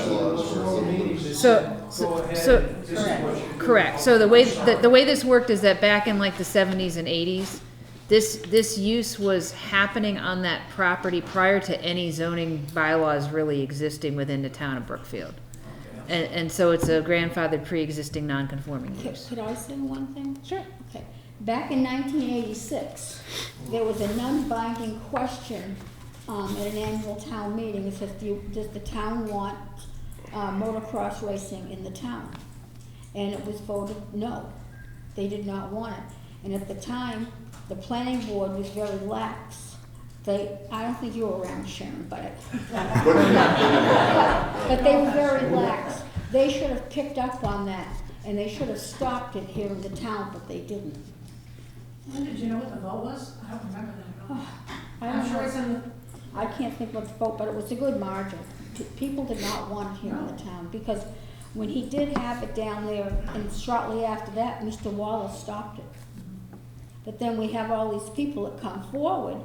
Correct. So the way this worked is that back in like the 70s and 80s, This use was happening on that property prior to any zoning bylaws really existing within the town of Brookfield. And so it's a grandfathered pre-existing non-conforming use. Could I say one thing? Sure. Okay. Back in 1986, there was a non-binding question at an annual town meeting. It says, does the town want motocross racing in the town? And it was voted no. They did not want it. And at the time, the planning board was very lax. I don't think you were around, Sharon, but but they were very lax. They should have picked up on that, and they should have stopped it here in the town, but they didn't. When did you know what the vote was? I don't remember that at all. I I'm don't sure know. it's in the, I can't think what the vote, but it was a good margin. People did not want it here in the town, because when he did have it down there, and shortly after that, Mr. Wallace stopped it. But then we have all these people that come forward,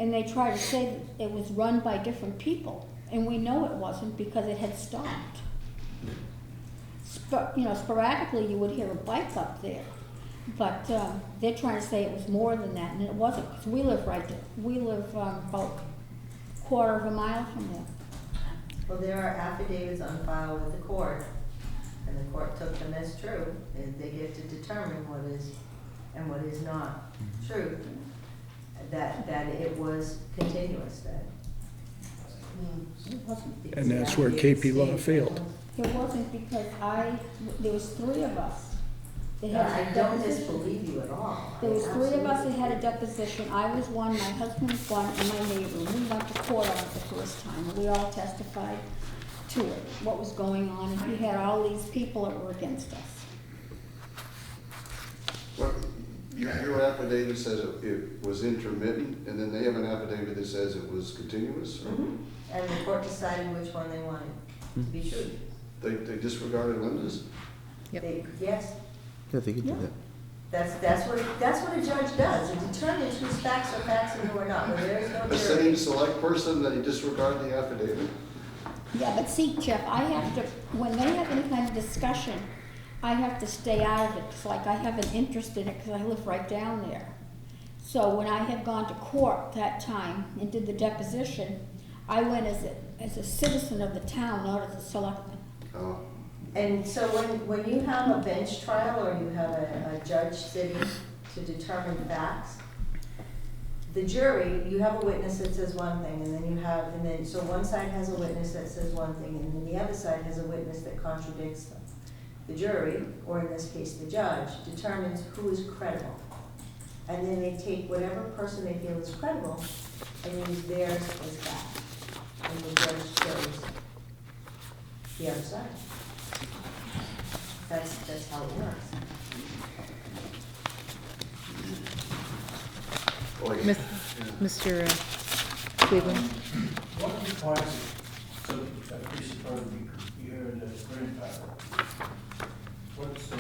and they try to say that it was run by different people, and we know it wasn't because it had stopped. Sporadically you would hear a bike up there, but they're trying to say it was more than that, and it wasn't, because we live right there. We live about a quarter of a mile from there. Well, there are affidavits on file with the court, and the court took them as true, and they get to determine what is and what is not true. That it was continuous, that. It wasn't. And that's where KP Law failed. It wasn't, because there was three of us. That No, had I a don't deposition. disbelieve you at all. There was three of us that Absolutely. had a deposition. I was one, my husband was one, and my neighbor. We went to court on it the first time, and we all testified to it, what was going on, and he had all these people that were against us. Well, your affidavit says it was intermittent, and then they have an affidavit that says it was continuous? Or Mhm. And the court decided which one they wanted to be true. They disregarded Linda's? Yep. Yes, Yeah, they could do that. that's what a judge does. It determines whose facts are facts and who are not. Where there is no The jury. same select person that he disregarded the affidavit? Yeah, but see, Jeff, I have to, when they have any kind of discussion, I have to stay out of it. It's like I have an interest in it because I live right down there. So when I had gone to court that time and did the deposition, I went as a citizen of the town, not as a selectman. Oh. And so when you have a bench trial or you have a judge sitting to determine facts, the jury, you have a witness that says one thing, and then so one side has a witness that says one thing, and then the other side has a witness that contradicts them. The jury, or in this case the judge, determines who is credible. And then they take whatever person they feel is credible and use theirs as fact. And the judge chose the other side. That's how it works. Mr. Cleveland? What requires it so that piece of property you're the grandfather? What's the?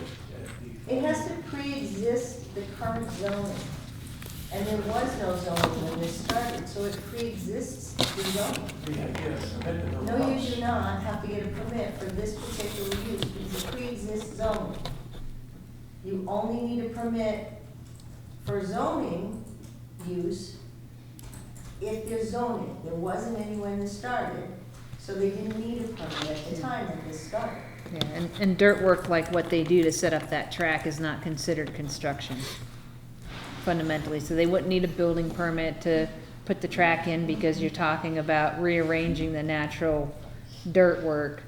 It has to pre-exist the current zoning. And there was no zoning when this started, so it pre-exists the zoning. No, you do not have to get a permit for this particular use because it pre-exists zoning. You only need a permit for zoning use if there's zoning. There wasn't any when this started, so they didn't need a permit at the time that this started. Yeah, and dirt work like what they do to set up that track is not considered construction fundamentally. So they wouldn't need a building permit to put the track in because you're talking about rearranging the natural dirt work.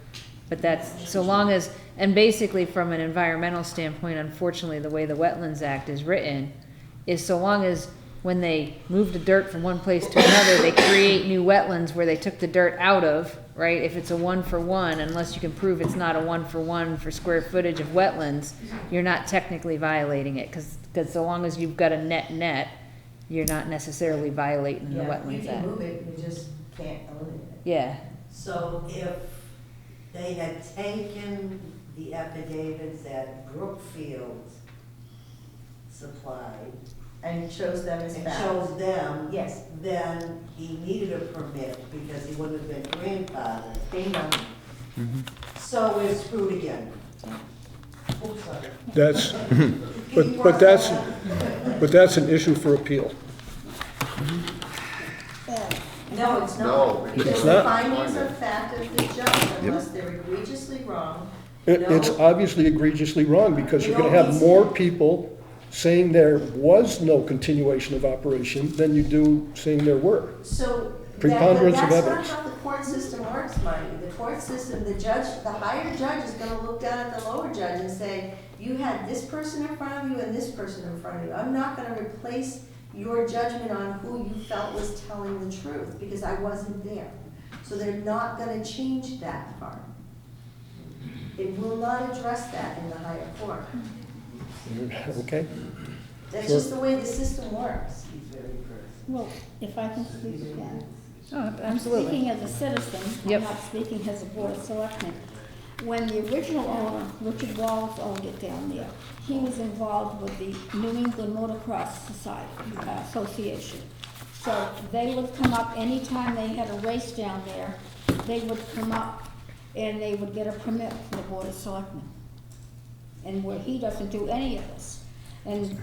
But that's so long as, and basically from an environmental standpoint, unfortunately, the way the Wetlands Act is written is so long as when they move the dirt from one place to another, they create new wetlands where they took the dirt out of, right? If it's a 1-for-1, unless you can prove it's not a 1-for-1 for square footage of wetlands, you're not technically violating it, because so long as you've got a net, you're not necessarily violating the Yeah, Wetlands you can Act. move it, you just can't eliminate it. Yeah, So if they had taken the affidavits that Brookfield supplied And chose them as and facts. chose them, Yes, then he needed a permit because he wouldn't have been grandfathered. bingo. So we're screwed again. That's, but that's, But that's an issue for appeal. No, it's No, not. it's Because not. the findings of fact of the judge, unless they're egregiously wrong. It's no- obviously egregiously wrong, because you're gonna have more people saying there was no continuation of operation than you do saying there were. So, Preponderance of but that's evidence. not how the court system works, Marty. The court system, the higher judge is gonna look down at the lower judge and say, you had this person in front of you and this person in front of you. I'm not gonna replace your judgment on who you felt was telling the truth, because I wasn't there. So they're not gonna change that part. It will not address that in the higher court. Okay? That's Sure. just the way the system works. Well, if I can speak again. Oh, I'm absolutely. speaking as a citizen, Yep. I'm not speaking as a board of selectmen. When the original owner, Richard Wallace, owned it down there, he was involved with the New England Motocross Society, Association. So they would come up, anytime they had a race down there, they would come up and they would get a permit from the board of selectmen. And where he doesn't do any of this. And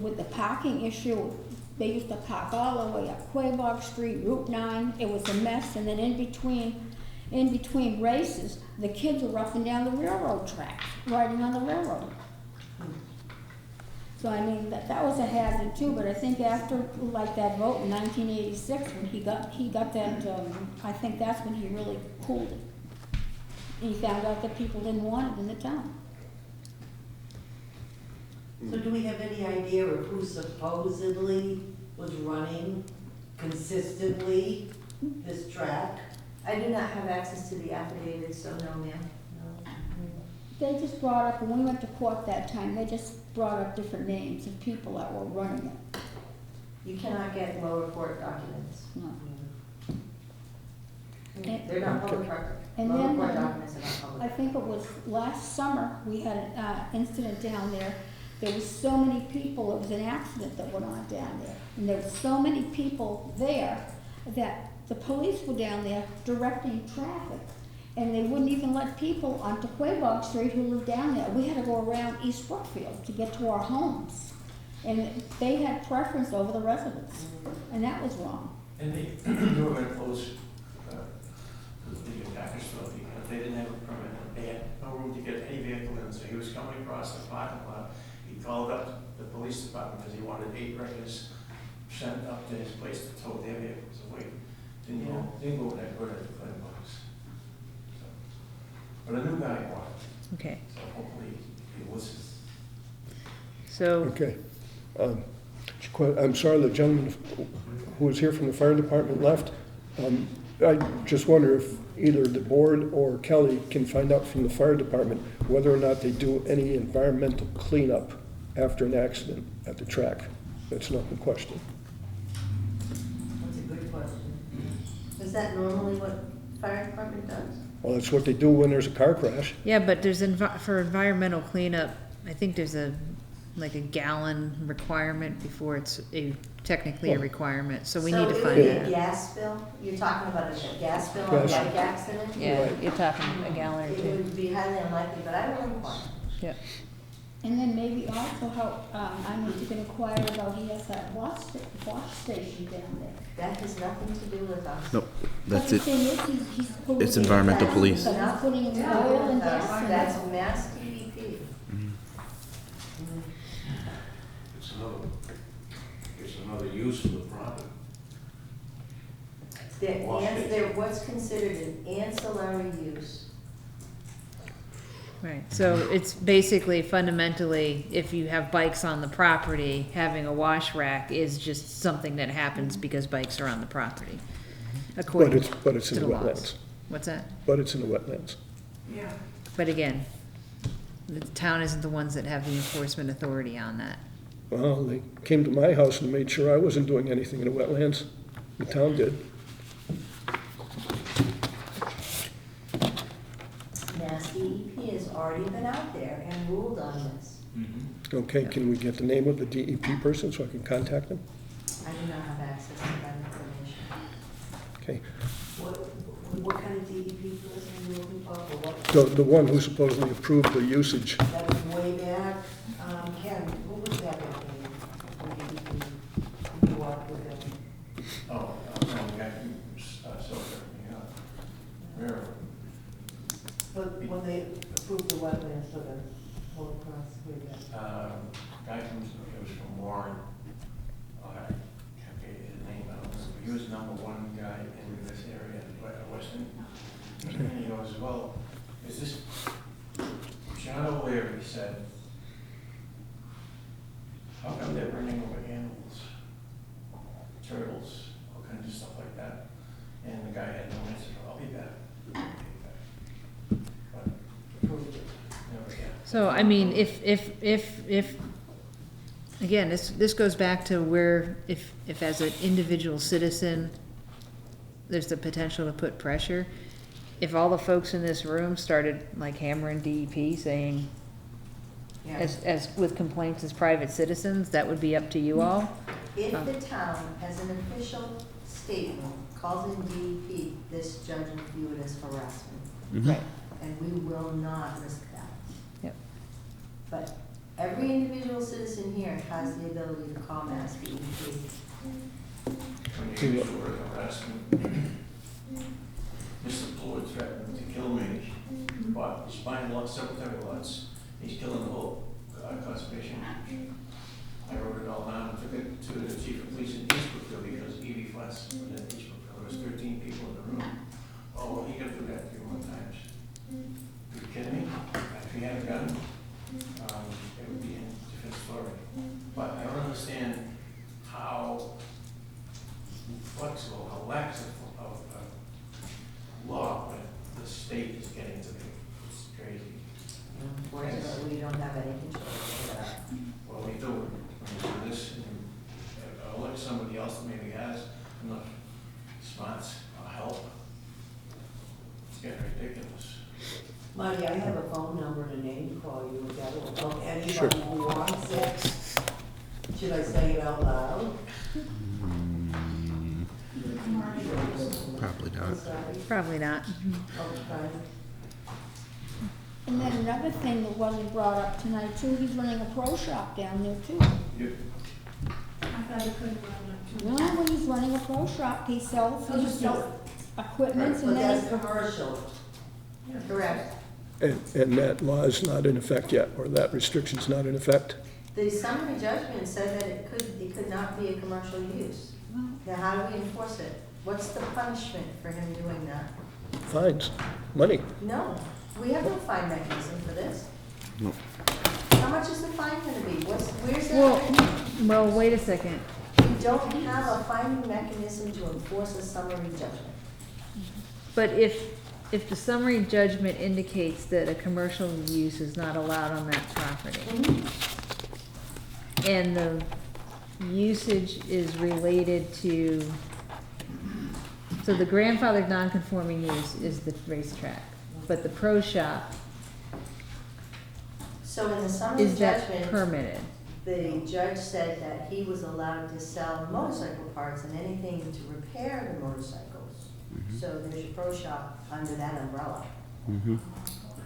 with the parking issue, they used to park all the way up Quabog Street, Route 9, it was a mess, and then in between races, the kids were up and down the railroad tracks, riding on the railroad. So I mean, that was a hazard too, but I think after, like, that vote in 1986, when he got that, I think that's when he really cooled it. He found out that people didn't want it in the town. So do we have any idea of who supposedly was running consistently this track? I do not have access to the affidavit, so no, ma'am. No. They just brought up, when we went to court that time, they just brought up different names of people that were running it. You cannot get lower court documents. No. They're not public record. And Lower then, court documents are not public. I think it was last summer, we had an incident down there. There was so many people, it was an accident that went on down there. And there were so many people there that the police were down there directing traffic. And they wouldn't even let people onto Quabog Street who lived down there. We had to go around East Brookfield to get to our homes. And they had preference over the residents, and that was wrong. And they were going to close the package store because they didn't have a permit. They had no room to get any vehicle in, so he was coming across the parking lot. He called up the police department because he wanted 8 wreckers sent up to his place to tow their vehicles away. Didn't go that good at the clay box. So, but a new guy bought it. Okay, So hopefully he listens. so, Okay. I'm sorry, the gentleman who was here from the fire department left. I just wonder if either the board or Kelly can find out from the fire department whether or not they do any environmental cleanup after an accident at the track. That's not the question. That's a good question. Is that normally what fire department does? Well, that's what they do when there's a car crash. yeah, but there's, for environmental cleanup, I think there's like a gallon requirement before it's technically a requirement, so we need to find So it would be a that. gas bill? You're talking about a gas bill on a Yes. bike accident? Yeah, you're talking a gallon or It two. would be highly unlikely, but I will inquire. Yep. And then maybe also how, I need to inquire about, he has that wash station down there. That has nothing to do with us. Nope, But that's the it. thing is, he's polluting. It's environmental the police. ground, He's putting oil and gas in That's it. Mass DEP. It's another use for the property. What's considered an ancillary use. Right, so it's basically fundamentally, if you have bikes on the property, having a wash rack is just something that happens because bikes are on the property, according But it's to in the the laws. wetlands. What's that? But it's in the wetlands. Yeah. But again, the town isn't the ones that have the enforcement authority on that. Well, they came to my house and made sure I wasn't doing anything in the wetlands. The town did. Mass DEP has already been out there and ruled on this. Okay, can we get the name of the DEP person so I can contact them? I do not have access to that information. Okay. What kind of DEP person are you looking for? Or what? The one who supposedly approved the usage. That was way back. Ken, what was that? he was number one guy in this area in Weston. And he goes, well, is this, John O'Leary said, how come they're bringing over animals, turtles, all kinds of stuff like that? And the guy had no answer. I'll be back. But proved it. Never again. So, I mean, if, again, this goes back to where, if as an individual citizen, there's the potential to put pressure. If all the folks in this room started like hammering DEP saying, Yeah. as with complaints as private citizens, that would be up to you all. If the town has an official statement, calls in DEP, this judge will view it as harassment. Right. And we will not risk that. Yep. But every individual citizen here has the ability to call Mass DEP. When you use the word harassment, Mr. Floyd threatened to kill me, but he's buying lots, cemetery lots. He's killing the whole conservation. I wrote it all down and took it to the chief of police in East Brookfield because Evie Flats was in East Brookfield. There was 13 people in the room. Oh, well, he could do that 3 more times. Are you kidding me? If he had a gun, it would be a different story. But I don't understand how flexible, how lax of law when the state is getting to be. It's crazy. Unfortunately, we don't have any control over that. Well, we do, when you do this, and I'll let somebody else that maybe has enough smarts or help. It's getting ridiculous. Marty, I have a phone number and a name to call you if that will help anybody who wants it. Should I say it out loud? Probably not. Probably not. Okay. And then another thing that wasn't brought up tonight too, he's running a pro shop down there too. You, I thought you couldn't run that too. No, when he's running a pro shop, he sells his equipment But and that's then, commercial. Correct. And that law is not in effect yet, or that restriction's not in effect? The summary judgment said that it could not be a commercial use. Now, how do we enforce it? What's the punishment for him doing that? Fines, money. No, we have no fine mechanism for this. No. How much is the fine gonna be? Where's Well, that? well, wait a second. We don't have a fining mechanism to enforce a summary judgment. But if the summary judgment indicates that a commercial use is not allowed on that property, and the usage is related to, so the grandfathered non-conforming use is the racetrack, but the pro shop, So in the summary is that judgment, permitted? the judge said that he was allowed to sell motorcycle parts and anything to repair the motorcycles. So there's your pro shop under that umbrella.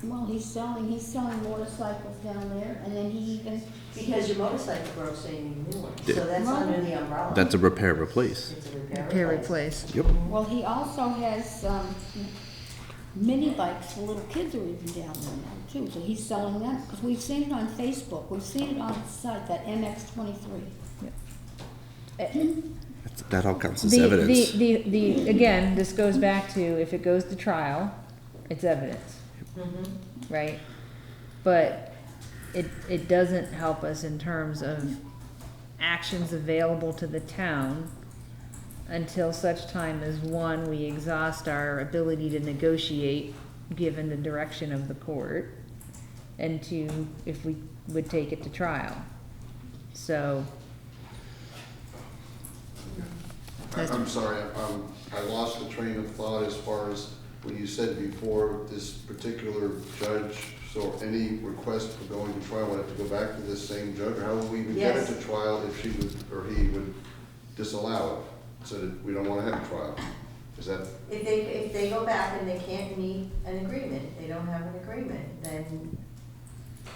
well, he's selling motorcycles down there and then he even. Because your motorcycle broke, so you need a new one. So that's under the umbrella. That's a repair replace. It's a repair Repair, replace. replace. Yep. Well, he also has, mini bikes for little kids are even down there now too, so he's selling them, because we've seen it on Facebook, we've seen it on the site, that MX-23. That all counts as The, evidence. the, again, this goes back to, if it goes to trial, it's evidence, right? But it doesn't help us in terms of actions available to the town until such time as, one, we exhaust our ability to negotiate, given the direction of the court, and two, if we would take it to trial. So, I'm sorry, I lost the train of thought as far as when you said before, this particular judge, so any request for going to trial would have to go back to this same judge, or how will we even get it Yes. to trial if she would, or he would disallow it, so that we don't wanna have a trial? Is that, If they go back and they can't meet an agreement, they don't have an agreement, then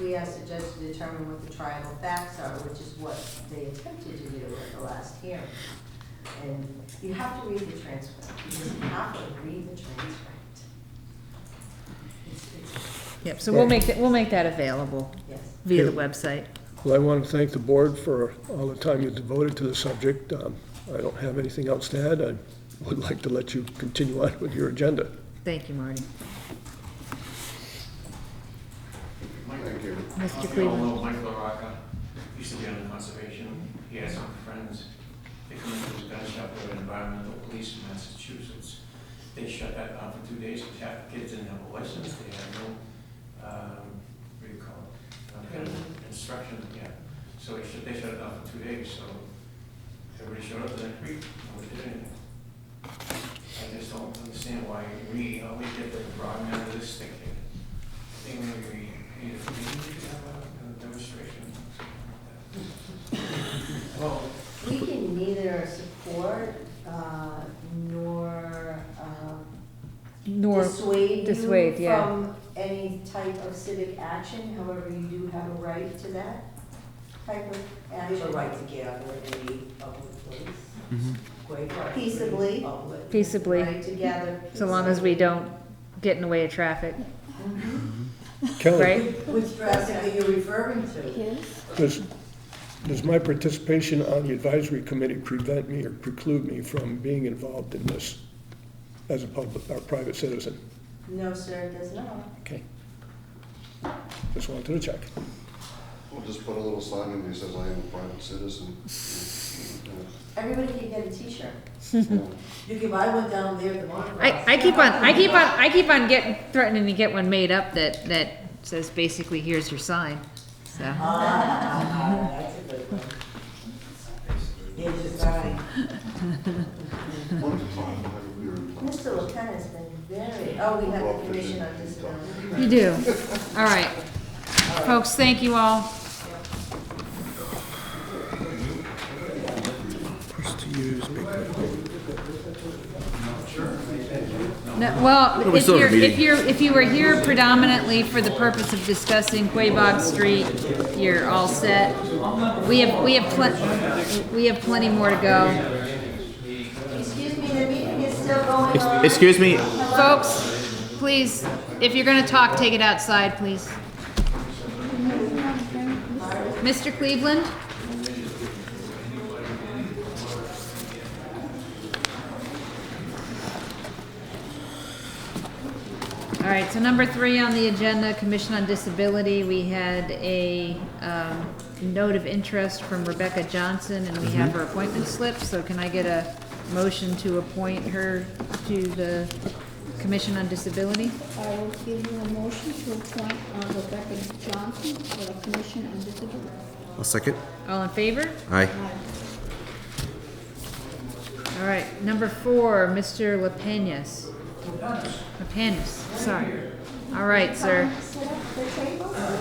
we ask the judge to determine what the trial facts are, which is what they attempted to do at the last hearing. And you have to read the transcript, because you have to read the transcript. yep, so we'll make that available Yes. via the Okay. website. Well, I want to thank the board for all the time you devoted to the subject. I don't have anything else to add. I would like to let you continue on with your agenda. Thank you, Marty. Thank you. Mr. You all Cleveland. know Mike LaRocca, used to be on the conservation. He had some friends, they come into his gun shop, they were environmental police in Massachusetts. They shut that down for 2 days, because half the kids didn't have a license, they had no, what do you call it? Kind of instruction, yeah. So they shut it down for 2 days, so everybody showed up the next week, nobody did anything. I just don't understand why we always get the broad end of this stick here. I think maybe we need to have a demonstration. Well, we can neither support nor dissuade you yeah. from any type of civic action. However, you do have a right to that type of action. You have a right to gather in the public place. Peaceably. Peaceably, Right to gather. so long as we don't get in the way of traffic, Kelly, right? Which traffic are you referring to? Yes. does my participation on the advisory committee prevent me or preclude me from being involved in this as a public or private citizen? No, sir, it does not. Okay. Just wanted to check. We'll just put a little sign in that says I am a private citizen. Everybody can get a T-shirt. You can buy one down there at the monorail. I keep on threatening to get one made up that says basically, here's your sign, so. That's a good one. Here's your sign. Mr. LePen has been very, oh, we have the Commission on Disability. You do, all right. Folks, thank you all. No, well, if you were here predominantly for the purpose of discussing Quabog Street, you're all set. We have plenty more to go. Excuse me, the meeting is still going on. Excuse me, Folks, please, if you're gonna talk, take it outside, please. Mr. Cleveland? All right, so number 3 on the agenda, Commission on Disability, we had a note of interest from Rebecca Johnson, and we have her appointment slip, so can I get a motion to appoint her to the Commission on Disability? I will give you a motion to appoint Rebecca Johnson for the Commission on Disability. I'll second. All in favor? Aye. All right, number 4, Mr. Lepenas. Lepenas, sorry. All right, sir.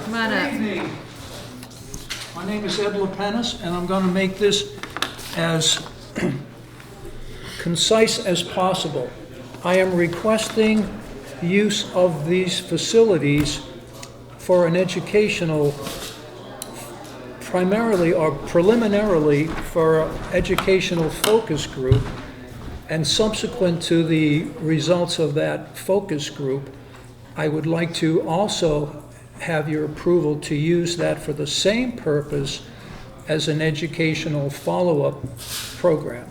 Come on up. Good evening. My name is Ed Lepenas, and I'm going to make this as concise as possible. I am requesting use of these facilities for an educational, primarily or preliminarily for an educational focus group, and subsequent to the results of that focus group, I would like to also have your approval to use that for the same purpose as an educational follow-up program.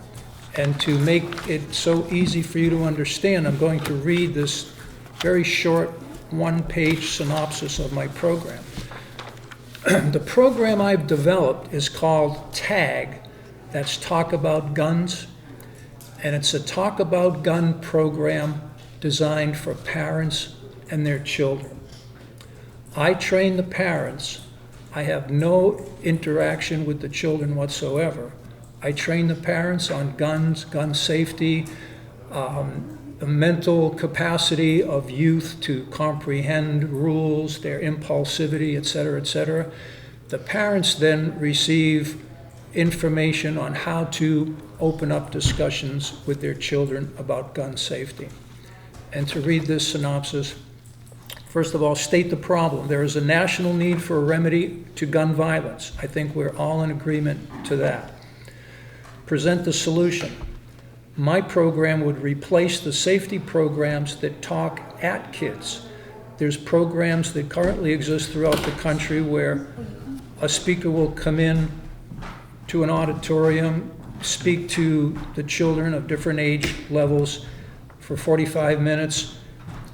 And to make it so easy for you to understand, I'm going to read this very short one-page synopsis of my program. The program I've developed is called TAG, that's Talk About Guns, and it's a Talk About Gun program designed for parents and their children. I train the parents. I have no interaction with the children whatsoever. I train the parents on guns, gun safety, the mental capacity of youth to comprehend rules, their impulsivity, et cetera, et cetera. The parents then receive information on how to open up discussions with their children about gun safety. And to read this synopsis, first of all, state the problem. There is a national need for a remedy to gun violence. I think we're all in agreement to that. Present the solution. My program would replace the safety programs that talk at kids. There's programs that currently exist throughout the country where a speaker will come in to an auditorium, speak to the children of different age levels for 45 minutes,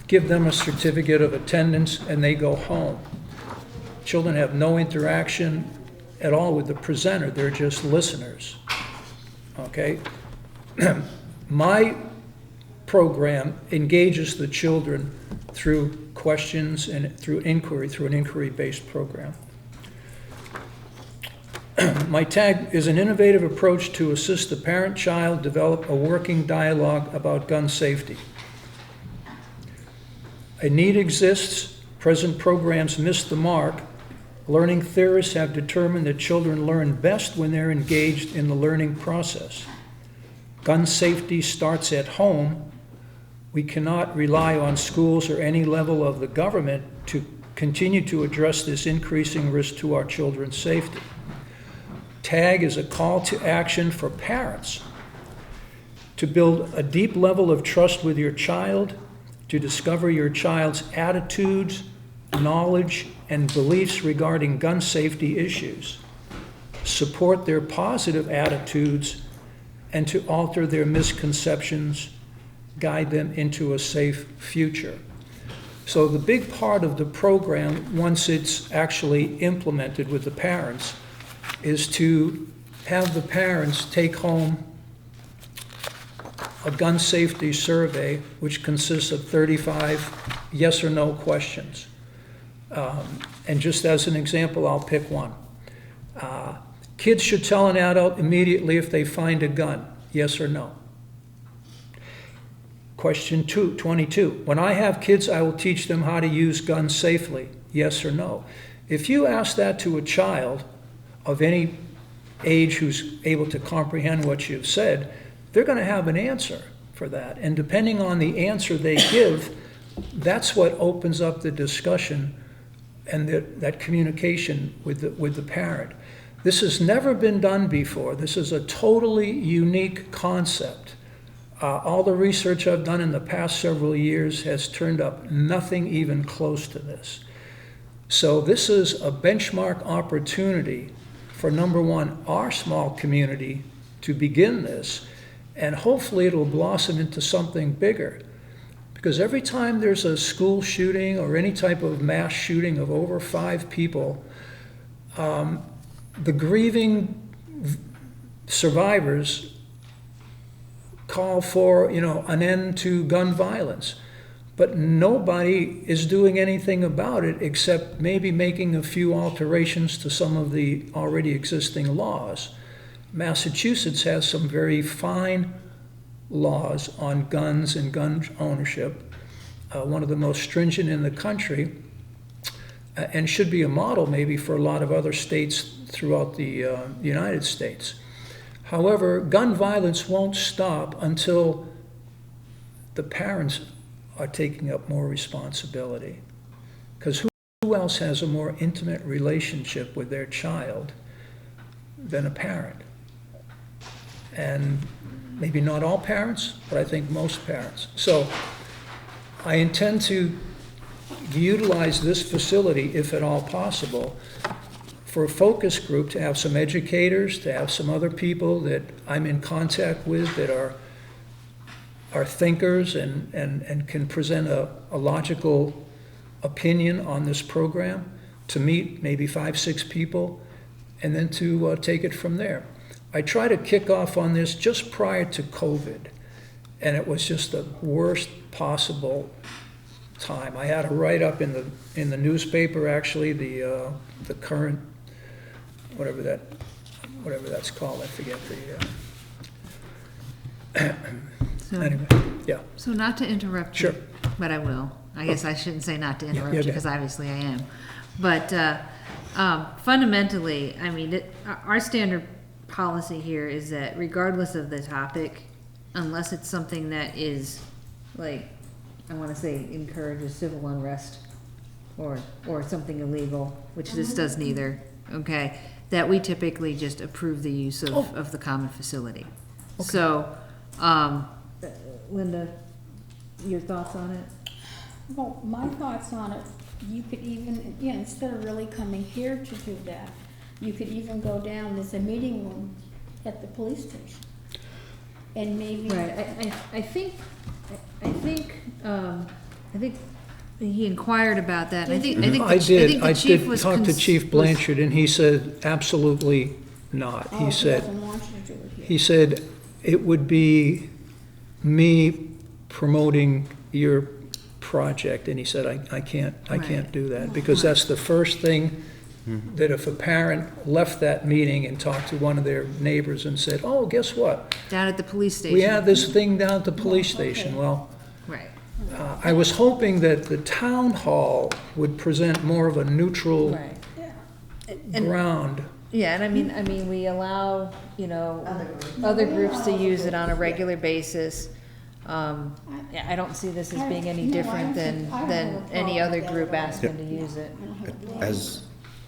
give them a certificate of attendance, and they go home. Children have no interaction at all with the presenter, they're just listeners. Okay? My program engages the children through questions and through an inquiry-based program. My tag is an innovative approach to assist the parent-child develop a working dialogue about gun safety. A need exists. Present programs miss the mark. Learning theorists have determined that children learn best when they're engaged in the learning process. Gun safety starts at home. We cannot rely on schools or any level of the government to continue to address this increasing risk to our children's safety. TAG is a call to action for parents to build a deep level of trust with your child, to discover your child's attitudes, knowledge, and beliefs regarding gun safety issues, support their positive attitudes, and to alter their misconceptions, guide them into a safe future. So the big part of the program, once it's actually implemented with the parents, is to have the parents take home a gun safety survey, which consists of 35 yes or no questions. And just as an example, I'll pick one. Kids should tell an adult immediately if they find a gun, yes or no. Question 22. When I have kids, I will teach them how to use guns safely, yes or no. If you ask that to a child of any age who's able to comprehend what you've said, they're going to have an answer for that. And depending on the answer they give, that's what opens up the discussion and that communication with the parent. This has never been done before. This is a totally unique concept. All the research I've done in the past several years has turned up nothing even close to this. So this is a benchmark opportunity for, number one, our small community to begin this, and hopefully it'll blossom into something bigger. Because every time there's a school shooting or any type of mass shooting of over 5 people, the grieving survivors call for, an end to gun violence. But nobody is doing anything about it except maybe making a few alterations to some of the already existing laws. Massachusetts has some very fine laws on guns and gun ownership, one of the most stringent in the country, and should be a model maybe for a lot of other states throughout the United States. However, gun violence won't stop until the parents are taking up more responsibility. Because who else has a more intimate relationship with their child than a parent? And maybe not all parents, but I think most parents. So I intend to utilize this facility, if at all possible, for a focus group, to have some educators, to have some other people that I'm in contact with that are thinkers and can present a logical opinion on this program, to meet maybe 5-6 people, and then to take it from there. I try to kick off on this just prior to COVID, and it was just the worst possible time. I had a write-up in the newspaper, actually, the current, whatever that's called, I forget the. So, Anyway, yeah. So not to interrupt Sure. you, but I will. I guess I shouldn't say not to interrupt Yeah, you, okay. because obviously I am. But fundamentally, I mean, our standard policy here is that regardless of the topic, unless it's something that is, like, I want to say encourages civil unrest or something illegal, which this does neither, okay, that we typically just approve the use of the common facility. Okay. So, Linda, your thoughts on it? Well, my thoughts on it, you could even, instead of really coming here to do that, you could even go down, there's a meeting room at the police station. And maybe. Right, I think he inquired about that, and I think I did the chief talk was to Chief Blanchard, and he said absolutely not. Oh, He he said, doesn't want you to do it here. he said, it would be me promoting your project, and he said, I can't Right. do that, because that's the first thing that if a parent left that meeting and talked to one of their neighbors and said, oh, guess what? down at the police station. We have this thing down at the police station. Well, Right, I was hoping that the town hall would present more of a neutral right. And- ground. Yeah, and I mean, we allow, you know, Other groups. other groups to use it on a regular basis. Yeah, I don't see this as being any different than any other group asking to use it. I don't have a problem. As,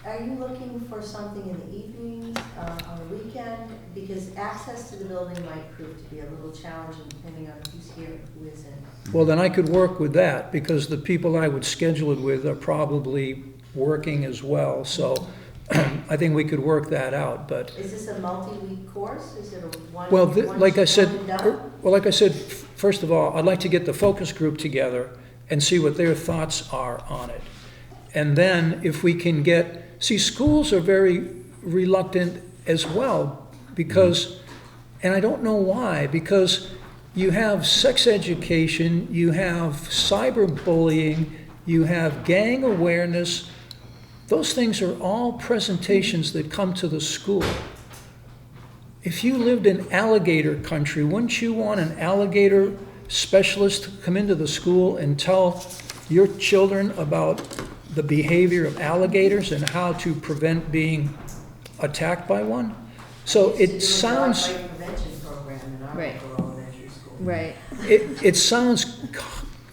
Are you looking for something in the evenings, on the weekend? Because access to the building might prove to be a little challenging depending on who's here and who isn't. Well, then I could work with that, because the people I would schedule it with are probably working as well, so I think we could work that out, but, Is this a multi-week course? Is it a one? well, one- like I said, one and done? well, like I said, first of all, I'd like to get the focus group together and see what their thoughts are on it. And then if we can get, see, schools are very reluctant as well, because, and I don't know why, because you have sex education, you have cyberbullying, you have gang awareness. Those things are all presentations that come to the school. If you lived in alligator country, wouldn't you want an alligator specialist to come into the school and tell your children about the behavior of alligators and how to prevent being attacked by one? So We used to it do a sounds, drug-free prevention program in our Right. local elementary school. Right. it sounds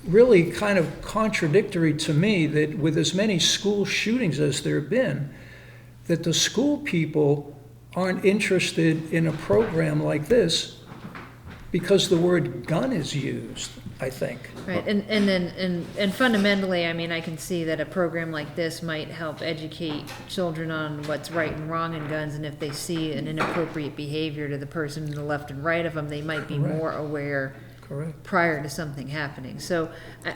really kind of contradictory to me that with as many school shootings as there have been, that the school people aren't interested in a program like this because the word gun is used, I think. Right, and fundamentally, I mean, I can see that a program like this might help educate children on what's right and wrong in guns, and if they see an inappropriate behavior to the person to the left and right of them, they might be Correct. more aware Correct. prior to something happening. So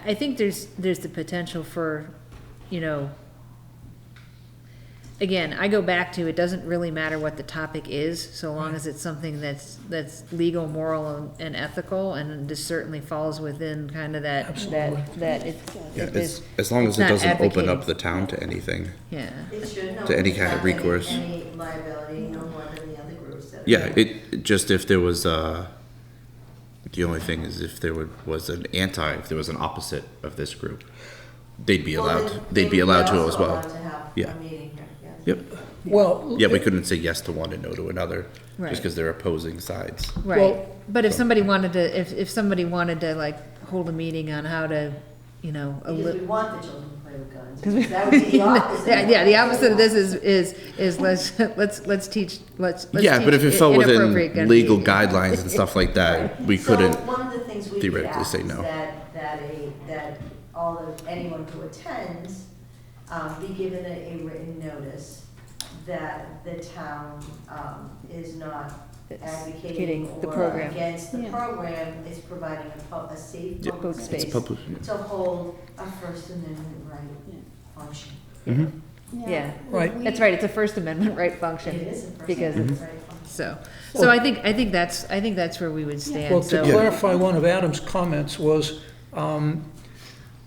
I think there's the potential for, you know, again, I go back to, it doesn't really matter what the topic is, so long as it's something that's legal, moral, and ethical, and this certainly falls within kind of that yeah, it is. as long as it's it not doesn't open advocating- up the town to anything. Yeah, It shouldn't To any open kind of up recourse. Any liability, no more than the other groups that are. Yeah, there. it, just if there was, the only thing is if there was if there was an opposite of this group, they'd be Well, allowed, then they'd be allowed to also as well. allowed to have Yeah. a meeting here, yes. Yep. Well, Yeah, we couldn't say yes to one and no to another, Right. just because they're opposing sides. right, Well- but if somebody wanted to, if somebody wanted to like hold a meeting on how to, you know, Because we want the children to play with guns. Because we- That would be the opposite. Yeah, the opposite of this is let's teach, let's Yeah, but if it teach fell inappropriate within gun legal behavior. guidelines and stuff like that, we So couldn't one of the things we could theoretically ask say is no. that anyone who attends, be given a written notice that the town, is not advocating Advocating the or program. against the Yeah. program, is providing a safe Yeah. public Public space space. public. to hold a First Amendment right Yeah. function. Yeah. Right. we- That's right, it's a First Amendment right function. It is a First Because Amendment it's, right function. so I think that's where we would stand, Well, to so. clarify one of Adam's comments was,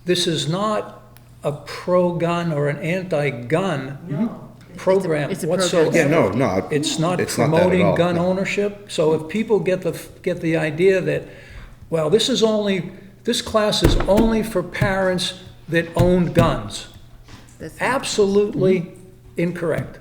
this is not a pro-gun or an anti-gun No. program It's a program. whatsoever. Yeah, no, It's not It's not that at promoting all, gun no. ownership. So if people get the idea that, well, this class is only for parents that own guns. that's- Absolutely incorrect.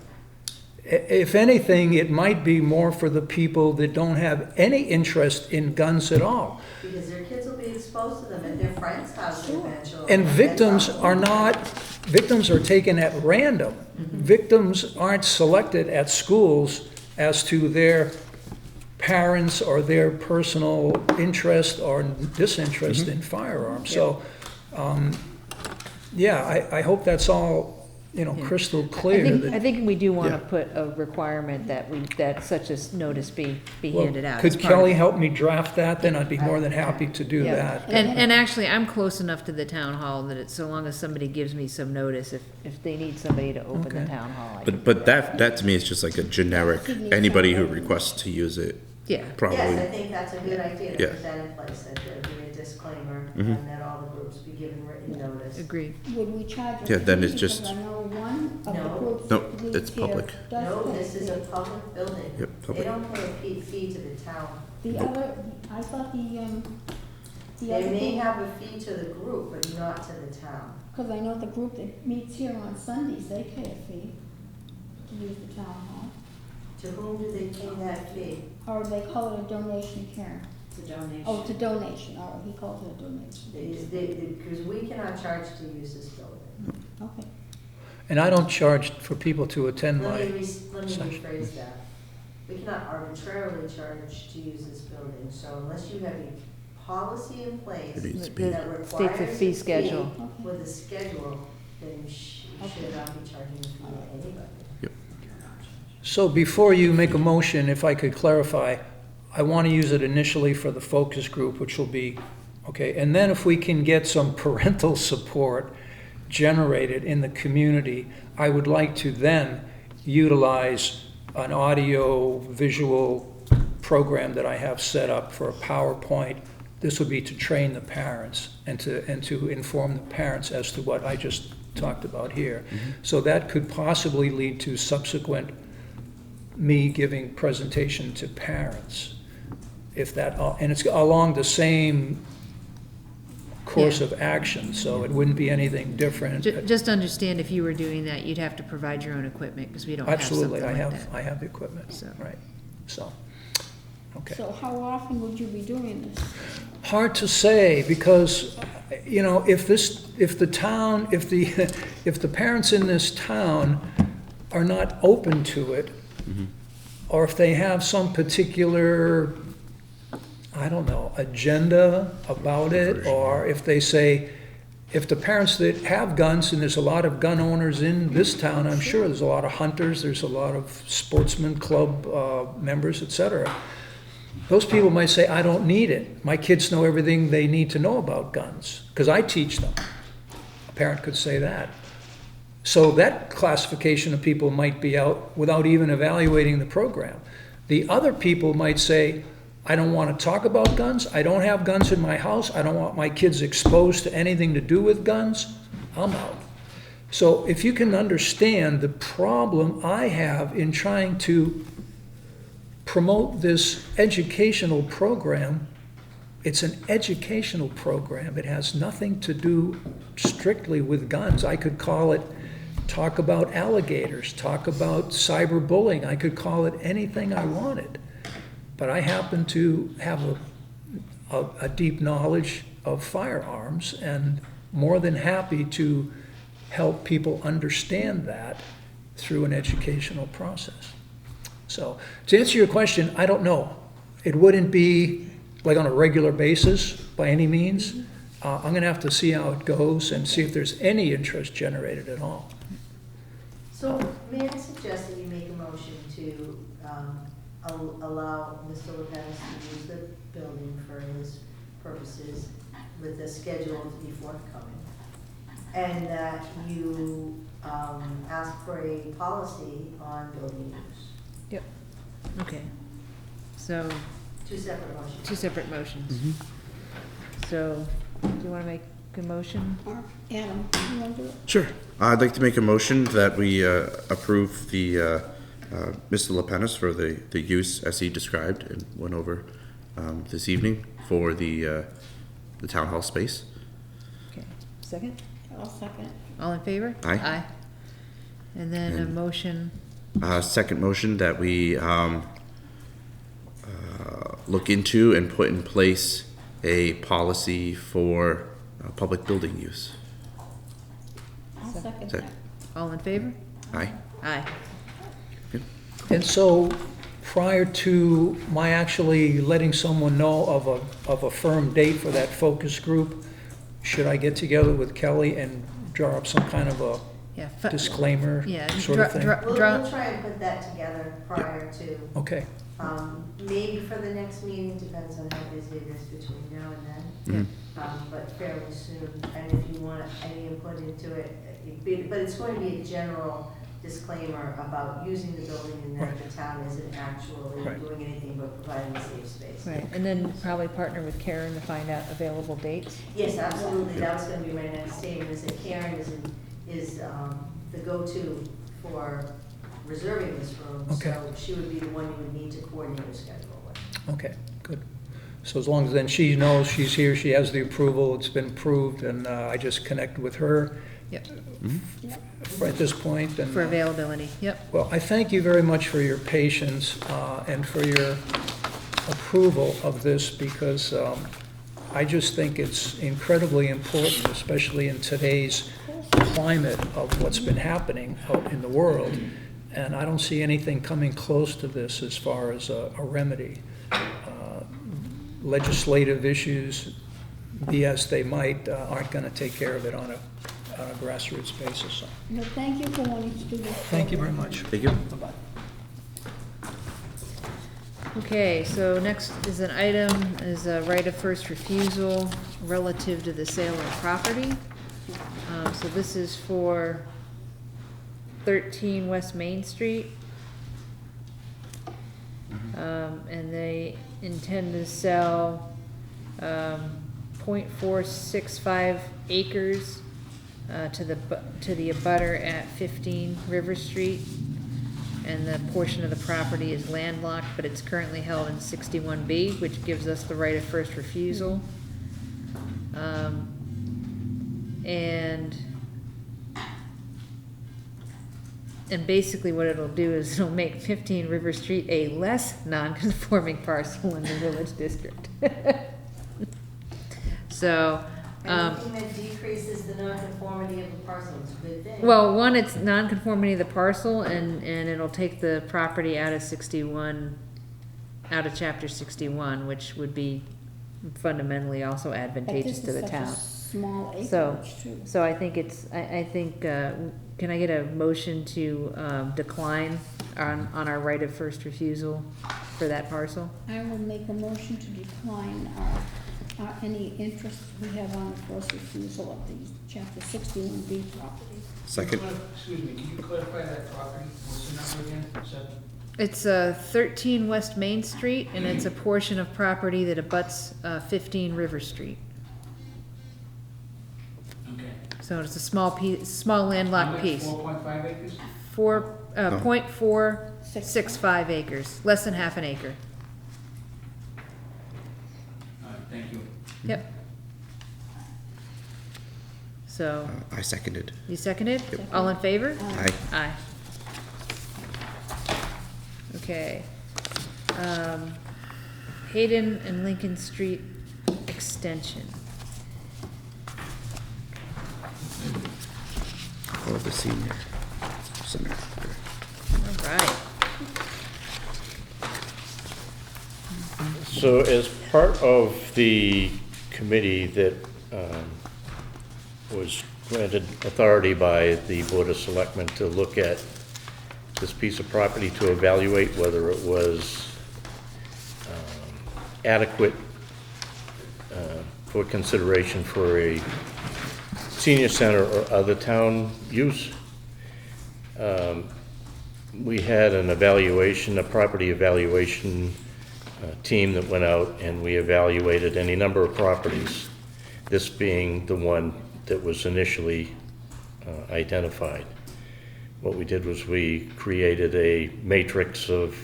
If anything, it might be more for the people that don't have any interest in guns at all. Because their kids will be exposed to them at their friends' houses eventually. And victims That's are not, victims are taken at random. Victims aren't selected at schools as to their parents or their personal interest or disinterest in firearms. So, yeah, I hope that's all Yeah. crystal clear. I think we do want to Yeah. put a requirement that such a notice be Well, handed out. as could part of Kelly it. help me draft that? Then I'd be more than happy to do Yeah. that. And actually, I'm close enough to the town hall that it's, so long as somebody gives me some notice, if they need somebody to open the Okay. town hall, I can do But that to me is just like a generic, anybody who requests to use it, Yeah. probably. Yes, I think that's a good idea to Yeah. put that in place, that there be a disclaimer, Mhm. and that all the groups be given written notice. Agreed. Would we charge a Yeah, then fee? it's just- Because I know one of No. the groups No, that lives it's here public. does No, pay this is a fee. public building. Yep, They public. don't pay a fee to the town. The Nope. other, I thought the They other may group, have a fee to the group, but not to the town. because I know the group that meets here on Sundays, they pay a fee to use the town hall. To whom do they pay that fee? Or they call it a donation, Karen. It's a donation. Oh, it's a donation, oh, he calls it a donation. Because we cannot charge to use this building. Okay. And I don't charge for people to attend Let my, me session. rephrase that. We cannot arbitrarily charge to use this building, so unless you have a policy in place It needs to be. that States requires a fee schedule. with a schedule, then you should not be charging a fee to anybody. So before you make a motion, if I could clarify, I want to use it initially for the focus group, which will be, okay, and then if we can get some parental support generated in the community, I would like to then utilize an audio visual program that I have set up for a PowerPoint. This would be to train the parents and to inform the parents as to what I just talked about here. So that could possibly lead to subsequent me giving presentation to parents, if that, and it's along the same course of action, so it wouldn't be anything different. Just understand, if you were doing that, you'd have to provide your own equipment, because we don't have something Absolutely, like I that. have the equipment, So. right, so, okay. So how often would you be doing this? Hard to say, because, you know, if the town, if the parents in this town are not open to it, or if they have some particular, I don't know, agenda about it, or if they say, if the parents that have guns, and there's a lot of gun owners in this town, I'm sure there's a lot of hunters, there's a lot of sportsman club members, et cetera. Those people might say, I don't need it. My kids know everything they need to know about guns, because I teach them. A parent could say that. So that classification of people might be out without even evaluating the program. The other people might say, I don't want to talk about guns. I don't have guns in my house. I don't want my kids exposed to anything to do with guns. I'm out. So if you can understand the problem I have in trying to promote this educational program, it's an educational program. It has nothing to do strictly with guns. I could call it talk about alligators, talk about cyberbullying. I could call it anything I wanted. But I happen to have a deep knowledge of firearms, and more than happy to help people understand that through an educational process. So to answer your question, I don't know. It wouldn't be like on a regular basis by any means. I'm going to have to see how it goes and see if there's any interest generated at all. So may I suggest that you make a motion to allow Mr. Lepenis to use the building for his purposes with a schedule to be forthcoming? And that you ask for a policy on building use? Yep. Okay. So, Two separate motions. two separate motions. So, do you want to make a motion? Or Adam, you want to do it? Sure. I'd like to make a motion that we approve the Mr. Lepenis for the use as he described and went over this evening for the town hall space. Okay. Second? I'll second it. All in favor? Aye. Aye. And then a And- motion, Second motion that we look into and put in place a policy for public building use. I'll second Sec- that. all in favor? Aye. Aye. And so prior to my actually letting someone know of a firm date for that focus group, should I get together with Kelly and draw up some kind of a Yeah. disclaimer Yeah, sort of thing? We'll try and put that together prior to, Okay, maybe for the next meeting, depends on how busy it is between now and then. Mhm. But fairly soon, and if you want any input into it, but it's going to be a general disclaimer about using the building and that the town isn't actually Right. doing anything but providing a safe space. Right, and then probably partner with Karen to find out available dates. Yes, absolutely, that was gonna be my next statement, is that Karen is the go-to for reserving this room. Okay. So she would be the one you would need to coordinate your schedule with. okay, good. So as long as then she knows she's here, she has the approval, it's been approved, and I just connect with her Yep, at this point. And, for availability, yep. well, I thank you very much for your patience and for your approval of this, because I just think it's incredibly important, especially in today's climate of what's been happening out in the world. And I don't see anything coming close to this as far as a remedy. Legislative issues, be as they might, aren't going to take care of it on a grassroots basis. So, Well, thank you for wanting to do this. thank you very much. Thank you. Bye-bye. Okay, so next is an item, is a right of first refusal relative to the sale of property. So this is for 13 West Main Street. And they intend to sell, 0.465 acres, to the abutter at 15 River Street. And the portion of the property is landlocked, but it's currently held in 61B, which gives us the right of first refusal. And basically what it'll do is it'll make 15 River Street a less non-conforming parcel in the village district. So, Anything that decreases the nonconformity of the parcel is a good thing. well, one, it's non-conformity of the parcel, and it'll take the property out of 61, out of chapter 61, which would be fundamentally also But advantageous this to the is such a town. small So, acreage too. so I think it's, I think, can I get a motion to, decline on our right of first refusal for that parcel? I will make a motion to decline any interest we have on the first refusal of the chapter 61B property. Second. Excuse me, can you clarify that property? What's the number again? It's 13 West Main Street, and it's a portion of property that abuts 15 River Street. Okay. So it's a small piece, small landlocked piece. 4.5 acres? 0.465 acres, less than half an acre. All right, thank you. Yep. So, I seconded. you seconded? Yep. All in favor? Aye. Aye. Okay. Hayden and Lincoln Street Extension. Oh, the senior center. All right. So as part of the committee that was granted authority by the Board of Selectmen to look at this piece of property to evaluate whether it was adequate for consideration for a senior center or other town use, we had an evaluation, a property evaluation team that went out, and we evaluated any number of properties, this being the one that was initially identified. What we did was we created a matrix of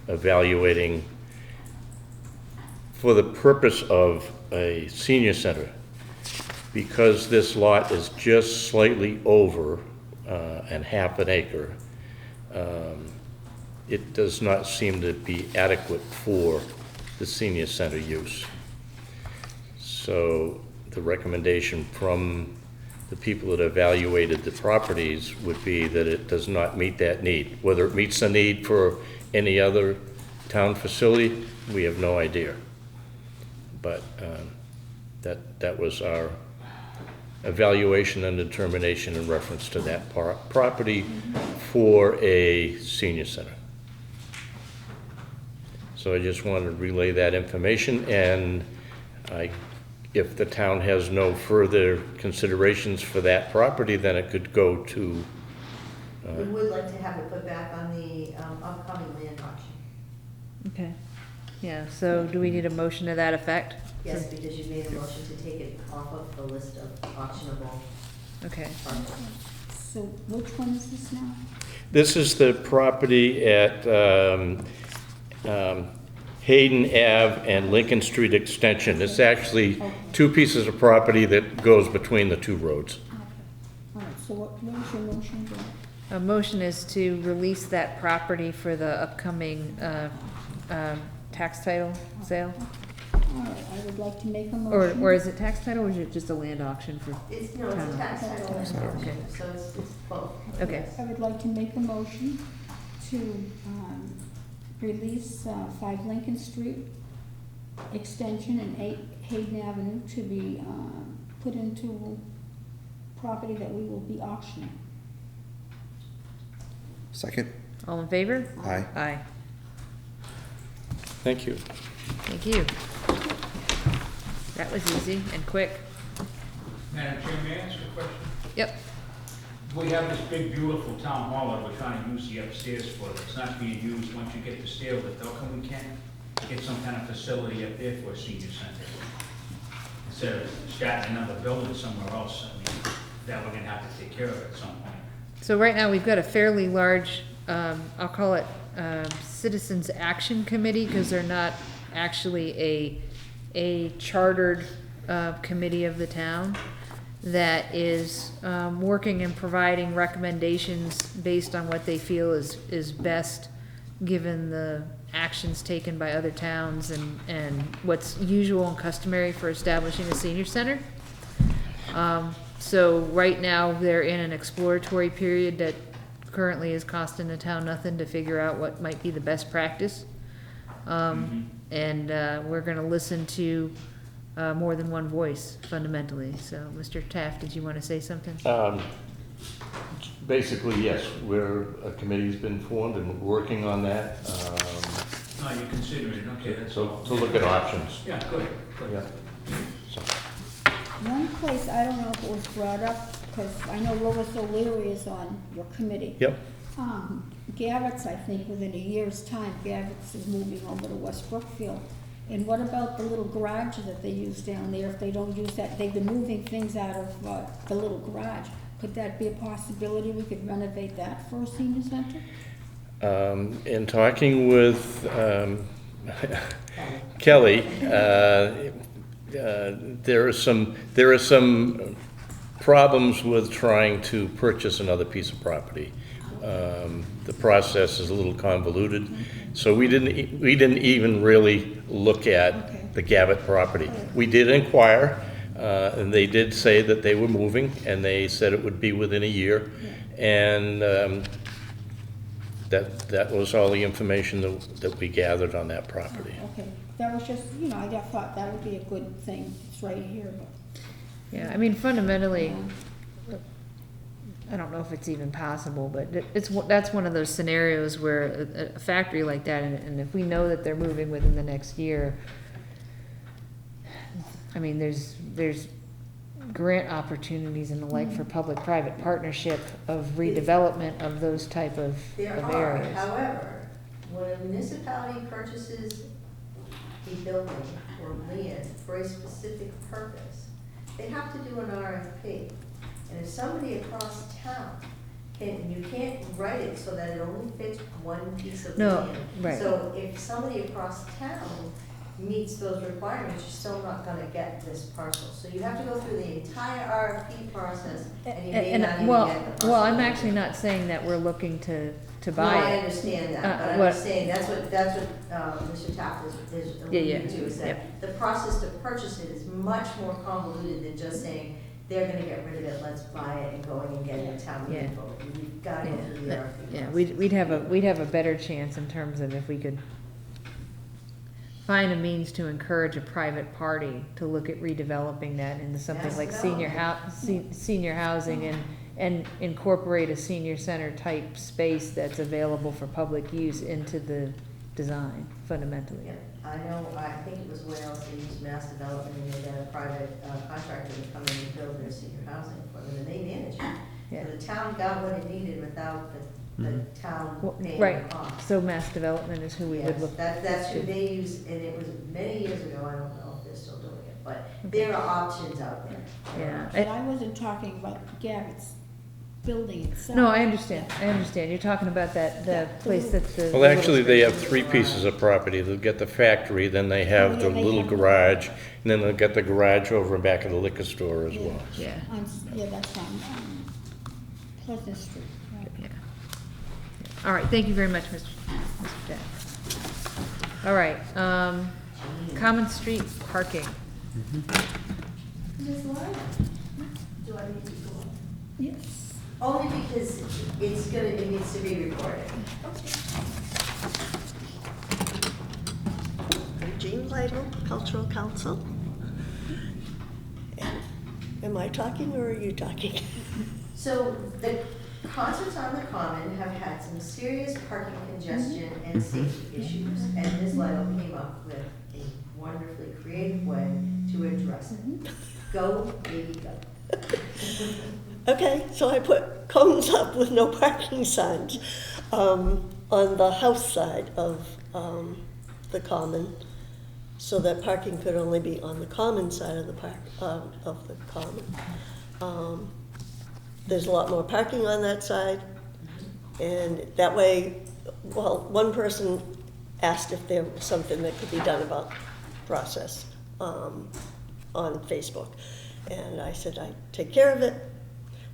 evaluating for the purpose of a senior center. Because this lot is just slightly over and half an acre, it does not seem to be adequate for the senior center use. So the recommendation from the people that evaluated the properties would be that it does not meet that need. Whether it meets the need for any other town facility, we have no idea. But that was our evaluation and determination in reference to that property for a senior center. So I just wanted to relay that information, and if the town has no further considerations for that property, then it could go to, We would like to have it put back on the upcoming land auction. Okay. Yeah, so do we need a motion to that effect? Yes, because you made a motion to take it off of the list of auctionable Okay. parcels. So which one is this now? this is the property at Hayden Ave and Lincoln Street Extension. It's actually two pieces of property that goes between the two roads. Okay. All right, so what was your motion again? A motion is to release that property for the upcoming tax title sale? All right, I would like to make a motion. Or is it tax title, or is it just a land auction for? It's, no, it's a tax title and auction, Okay. so it's both. Okay. I would like to make a motion to release 5 Lincoln Street Extension and 8 Hayden Avenue to be put into property that we will be auctioning. Second? All in favor? Aye. Aye. Thank you. Thank you. That was easy and quick. Madam Chair, may I ask a question? Yep. We have this big, beautiful town hall that we're trying to use the upstairs for. It's not being used. Once you get the stair lift, how come we can't get some kind of facility up there for a senior center? Instead of starting another building somewhere else, I mean, that we're gonna have to take care of at some point. So right now, we've got a fairly large, I'll call it, Citizens Action Committee, because they're not actually a chartered committee of the town that is working and providing recommendations based on what they feel is best, given the actions taken by other towns and what's usual and customary for establishing a senior center. So right now, they're in an exploratory period that currently is costing the town nothing to figure out what might be the best practice. And we're gonna listen to more than one voice fundamentally. So, Mr. Taft, did you want to say something? Basically, yes, a committee's been formed and we're working on that. Oh, you're considering it, okay, that's So, all. to look at options. Yeah, good, good. Yeah. So, One place, I don't know if it was brought up, because I know Lois O'Leary is on your committee. Yep. Gavitt's, I think, within a year's time, Gavitt's is moving over to West Brookfield. And what about the little garage that they use down there? If they don't use that, they've been moving things out of the little garage. Could that be a possibility? We could renovate that for a senior center? in talking with Kelly, there are some problems with trying to purchase another piece of property. The process is a little convoluted, so we didn't even really look at the Gavitt property. We did inquire, and they did say that they were moving, and they said it would be within a year, and that was all the information that we gathered on that property. Okay, that was just, I thought that would be a good thing. It's right here, but. Yeah, I mean, fundamentally, I don't know if it's even possible, but that's one of those scenarios where a factory like that, and if we know that they're moving within the next year, I mean, there's grant opportunities and the like for public-private partnership of redevelopment of those type of areas. However, when a municipality purchases a building or land for a specific purpose, they have to do an RFP. And if somebody across town you can't write it so that it only fits one piece of land. Right. So if somebody across town meets those requirements, you're still not gonna get this parcel. So you have to go through the entire RFP process, and you may not even get the parcel. Well, I'm actually not saying that we're looking to buy it. No, I understand that, but I'm just saying, that's what Mr. Taft is alluding to, is that the process to purchase it is much more convoluted than just saying, they're gonna get rid of it, let's buy it and going and getting a town meeting vote. We've gotta go through the RFP process. Yeah, we'd have a better chance in terms of if we could find a means to encourage a private party to look at redeveloping that into something like senior housing and incorporate a senior center type space that's available for public use into the design fundamentally. Yeah, I know, I think it was Wales, they used mass development and they got a private contractor to come in and build their senior housing for them and they managed it. Yeah. So the town got what it needed without the town paying Right, the cost. so mass development is who we would Yes, look. that's who they used, and it was many years ago, I don't know if they're still doing it, but there are options out there. Yeah. But I wasn't talking about Gavin's building itself. No, I understand, you're talking about the place that's the. Well, actually, they have three pieces of property. They'll get the factory, then they have the little garage, and then they'll get the garage over and back of the liquor store as well. Yeah. Yeah, that's on Pleasant Street. Right. Yeah. All right, thank you very much, Mr. Jack. All right, Common Street parking. Ms. Laura, do I need to go on? Yes. Only because it needs to be recorded. Jean Lytle, Cultural Council. Am I talking or are you talking? So the concerts on the Common have had some serious parking congestion and safety issues, and Ms. Lytle came up with a wonderfully creative way to address it. Go, baby, go. Okay, so I put cones up with no parking signs on the house side of the Common, so that parking could only be on the common side of the Common. There's a lot more parking on that side, and that way, well, one person asked if there was something that could be done about the process on Facebook. And I said I'd take care of it,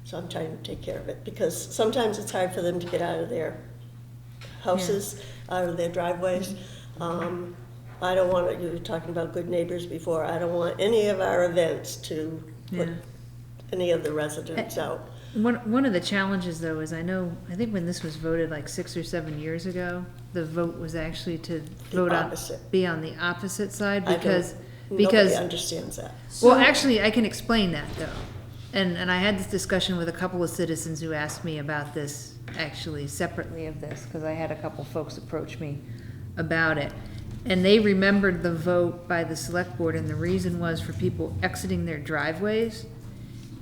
so I'm trying to take care of it, because sometimes it's hard for them to get out of their houses, out of their driveways. I don't want, you were talking about good neighbors before, I don't want any of our events to put any of the residents out. One of the challenges, though, is I think when this was voted like 6 or 7 years ago, the vote was actually to be on the opposite side, because Nobody understands that. Well, actually, I can explain that, though. And I had this discussion with a couple of citizens who asked me about this, actually, separately of this, because I had a couple folks approach me about it. And they remembered the vote by the select board, and the reason was for people exiting their driveways.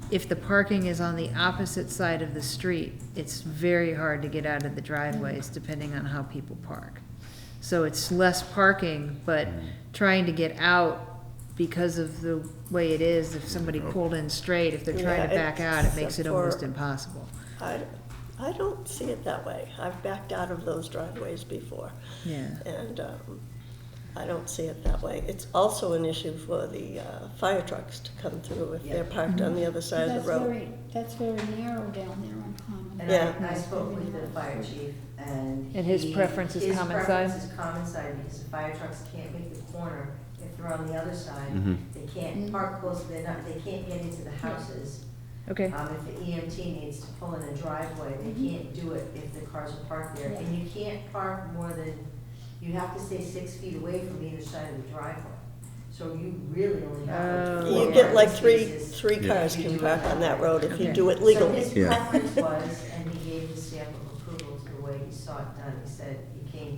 If the parking is on the opposite side of the street, it's very hard to get out of the driveways, depending on how people park. So it's less parking, but trying to get out, because of the way it is, if somebody pulled in straight, if they're trying to back out, it makes it almost impossible. I don't see it that way. I've backed out of those driveways before. Yeah. And I don't see it that way. It's also an issue for the fire trucks to come through if they're parked on the other side of the road. That's very narrow down there on Common. And I spoke with the fire chief, and his preference is common side? His preference is common side, because the fire trucks can't make the corner if they're on the other side. They can't park close, they can't get into the houses. Okay. If the EMT needs to pull in a driveway, they can't do it if the cars are parked there. And you can't park more than, you have to stay 6 feet away from either side of the driveway. So you really only have. You get like three cars can park on that road if you do it legally. So his preference was, and he gave his stamp of approval to the way he saw it done. He said,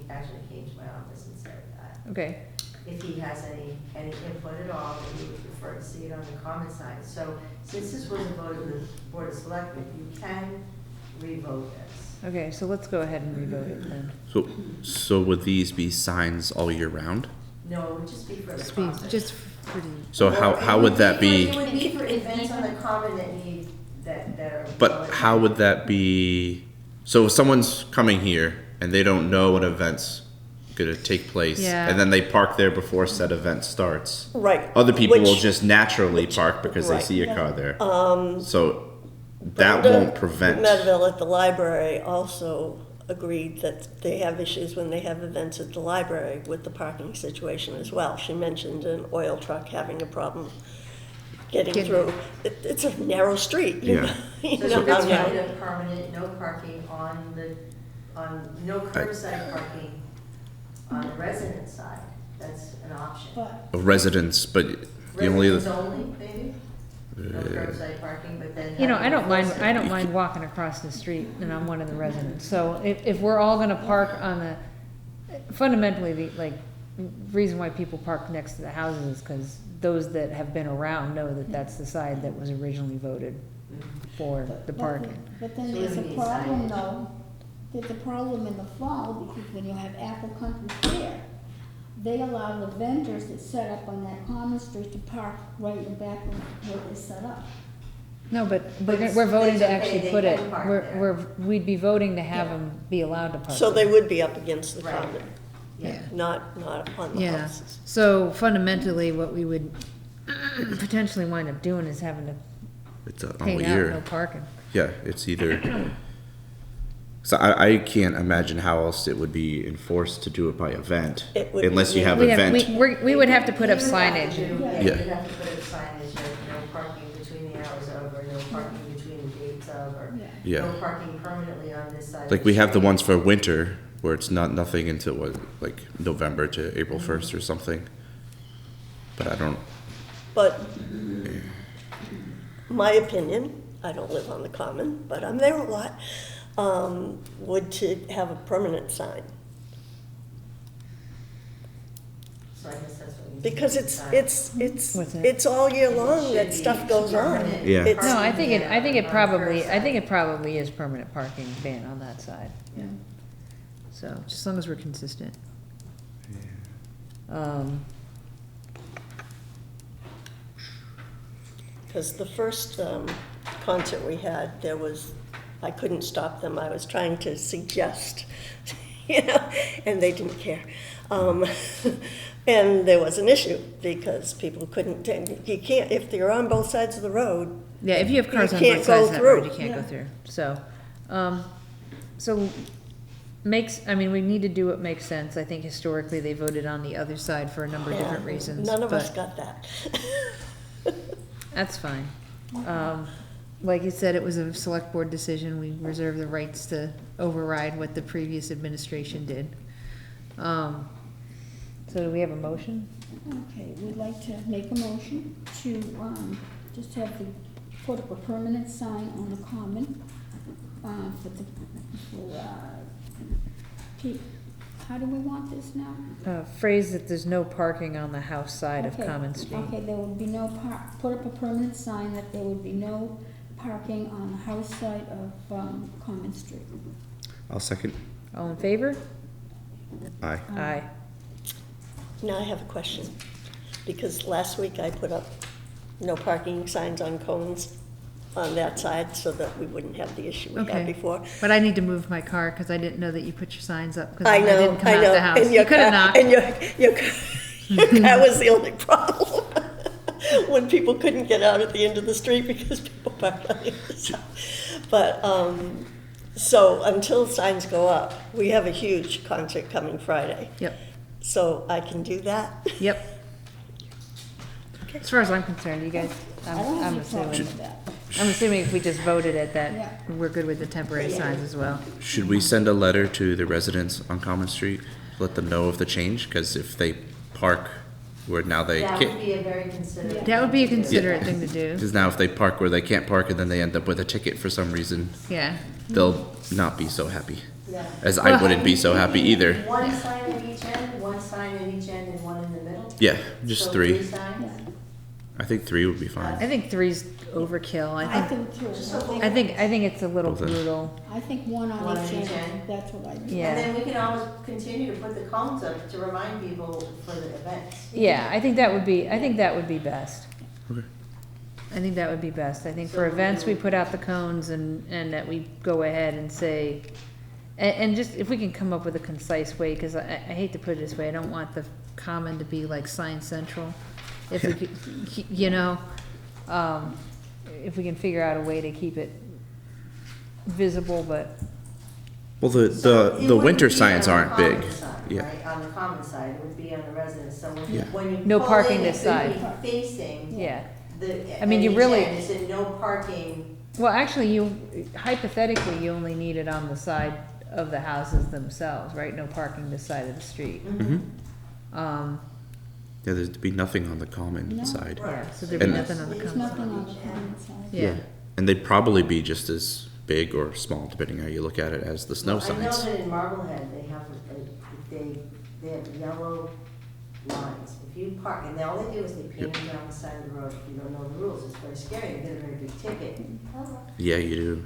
actually came to my office and said that. Okay. If he has any input at all, then he would prefer to see it on the common side. So since this was a vote of the Board of Selectmen, you can revote this. Okay, so let's go ahead and revote it then. So would these be signs all year round? No, it would just be for the common. Just for the. So how would that be? It would be for events on the common that are. But how would that be? So if someone's coming here and they don't know an event's gonna take place, and then they park there before said event starts. Right. Other people will just naturally park because they see a car there. So that won't prevent. Medville at the library also agreed that they have issues when they have events at the library with the parking situation as well. She mentioned an oil truck having a problem getting through. It's a narrow street. You know, So that's a permanent, no parking no curbside parking on the resident side. that's an option. But, Of residents, but the only, Residents only, maybe? No curbside parking, but then. You know, having I don't enforcement. mind walking across the street, and I'm one of the residents, so if we're all gonna park on the, fundamentally, the, like, reason why people park next to the houses is because those that have been around know that that's the side that was originally voted for the parking. but then So there's we a need problem signage. though, there's a problem in the fall, because when you have Apple Country Fair, they allow the vendors that set up on that common street to park right in back of where they set up. No, but But we're voting it's to okay, actually they put it, can park there. we'd be voting to have them be allowed to park. So they there. would be up against the Right. common, Yeah. not on the Yeah, houses. so fundamentally, what we would potentially wind up doing is having to it's all paint out no year. parking. Yeah, it's either, so I can't imagine how else it would be enforced to do it by event. It would Unless you be- have We'd event. we would have to put up You would have to signage. do- Yeah. You'd have to put up signage, like no parking between the hours of, or no parking between the gates of, or Yeah. no parking permanently on this side. Like of we have the street. ones for winter where it's nothing until what, like November to April 1st or something. But I don't, But my opinion, I don't live on the common, but I'm there a lot, would to have a permanent sign. So I guess that's what we. Because What's that? it's all year It long should that be stuff goes on. permanent. Yeah. It's- No, I think it On probably, the I think first it probably is permanent parking ban on that side. Yeah. So, just as long as we're consistent. Because the first concert we had, there was, I couldn't stop them, I was trying to suggest, you know, and they didn't care. And there was an issue, because people couldn't, you can't, if you're on both sides of the road, Yeah, if you have cars You on can't both sides of go that road, through. you can't go Yeah. through, so, I mean, we need to do what makes sense, I think historically they voted on the other side for a number of yeah, different reasons, none of us but got that. that's fine. Like you said, it was a select board decision, we reserve the rights to override what the previous administration did. So do we have a motion? Okay, we'd like to make a motion to, just have the, put up a permanent sign on the common, how do we want this now? Phrase that there's no parking on the house side of Okay, Common Street. Okay, there would be no put up a permanent sign that there would be no parking on the house side of, Common Street. I'll second. All in favor? Aye. Aye. Now I have a question, because last week I put up no parking signs on cones on that side so that we wouldn't have the issue we Okay. had before. But I need to move my car, cause I didn't know that you put your signs up, cause I I know, didn't come I out know. the house. And your You could've car- knocked. And your car was the only problem. When people couldn't get out at the end of the street because people parked on the other side. But, so until signs go up, we have a huge concert coming Friday. Yep, So I can do that? yep. As far as I'm concerned, you guys, I don't have I'm any problem assuming, with that. I'm assuming if we just voted it, Yeah. that we're good with the temporary signs as well. Should we send a letter to the residents on Common Street, let them know of the change? Because if they park where now they That would can't, be a very considerate. That would be a thing to do. considerate thing to do, because now if they park where they can't park and then they end up with a ticket for some reason, yeah. they'll not be so happy. Yeah. As I wouldn't be so happy either. One sign at each end, one sign at each end, and one in the middle? Yeah, just So three. signs? I think three would be I fine. think three's overkill, I think too. I think it's a little Both are- brutal, I think one One on on each each end, end. that's what I do. Yeah. And then we can always continue to put the cones up to remind people for the events. yeah, I think that would be best. Okay. I think that would be best, I think So for we events, we can- put out the cones and that we go ahead and say, and just, if we can come up with a concise way, cause I hate to put it this way, I don't want the common to be like Sign Central. If we could, you know, if we can figure out a way to keep it visible, but, Well, So it the wouldn't winter be signs on the aren't common big. side, Yeah. right? On the common side, it would be on the residence, so Yeah. when you No pull parking in, this it could be side. facing yeah. the, I mean, you at each really- end, it said no parking. Well, actually, hypothetically, you only need it on the side of the houses themselves, right? No parking this side of the street. Mhm. Yeah, there'd be nothing on the common No. side. Yeah, so there'd be And- nothing on the There's common. nothing on the common side. Yeah. And they'd probably be just as big or small, depending how you look at it, as the snow I know signs. that in Marblehead, they have, they have yellow lines. If you park, and all they do is they paint them down the side of the road. If you don't know the rules, it's very scary. You get a very big ticket. Yeah, you do.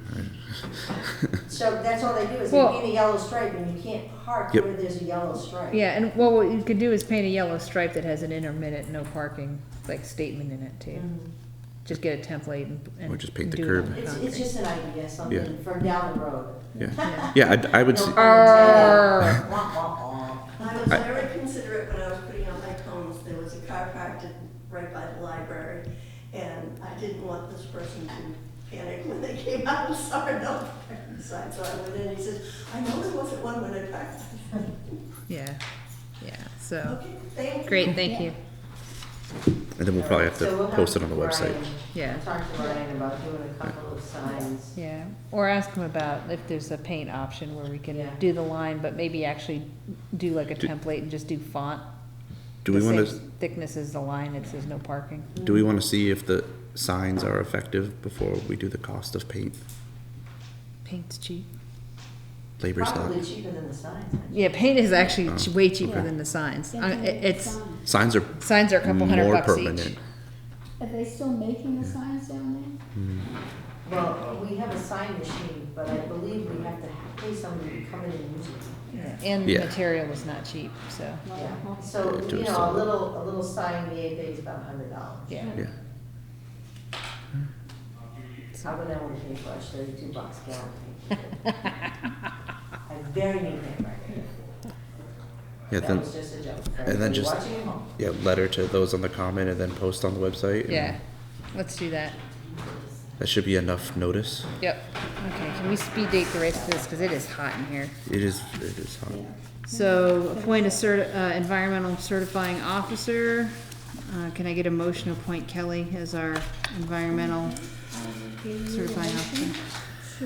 So that's all they do is they Well- paint a yellow stripe, and you can't park Yep. where there's a yellow stripe. Yeah, and well, what you could do is paint a yellow stripe that has an intermittent no parking, like statement in it too. Mhm. Just get a template and Or just paint the do it curb. on the It's concrete. just an idea, something Yeah. from down the road. Yeah, yeah, I would. No See, pun intended. Wah, wah, wah. I was very considerate when I was putting out my cones. There was a car parked right by the library, and I didn't want this person to panic when they came out and saw a no parking sign. So I went in and he said, I know there wasn't one when I parked. Yeah, yeah, so, Okay, thank you. great, thank you. and then we'll probably have So to we'll post it on the website. Ryan- Yeah. Talk to Ryan about doing a couple of signs. Yeah, or ask them about if there's a paint option where we can Yeah. do the line, but maybe actually do like a Do- template and just do font. Do we the want same to? thickness as the line, it says no parking. Do we want to see if the signs are effective before we do the cost of paint? Paint's cheap. Labor's not. Probably cheaper than the signs. actually. Yeah, paint is actually Oh. way cheaper Yeah. than the signs. Same thing with It's, signs. Signs are signs are a couple $100 more each. permanent. Are they still making the signs down Well, we have a sign machine, but I believe we have to pay somebody to come in and use it. Yeah, and the Yeah. material is not cheap, so, there? Yeah, Well, so, Yeah, do you it know, so. a little sign VA is about $100. yeah. Yeah. I would only pay for $32 guarantee. I very neat handwriting. Yeah. That Then. was just a joke. And then just Watching at home. yeah, letter to those on the comment, and then post on the website. and Yeah, let's do that. That should be enough notice. Yep. Okay, can we speed date the rest of this, because it is hot in here. It is hot. So, appoint a environmental certifying officer. Can I get a motion to appoint Kelly as our environmental certifying officer? To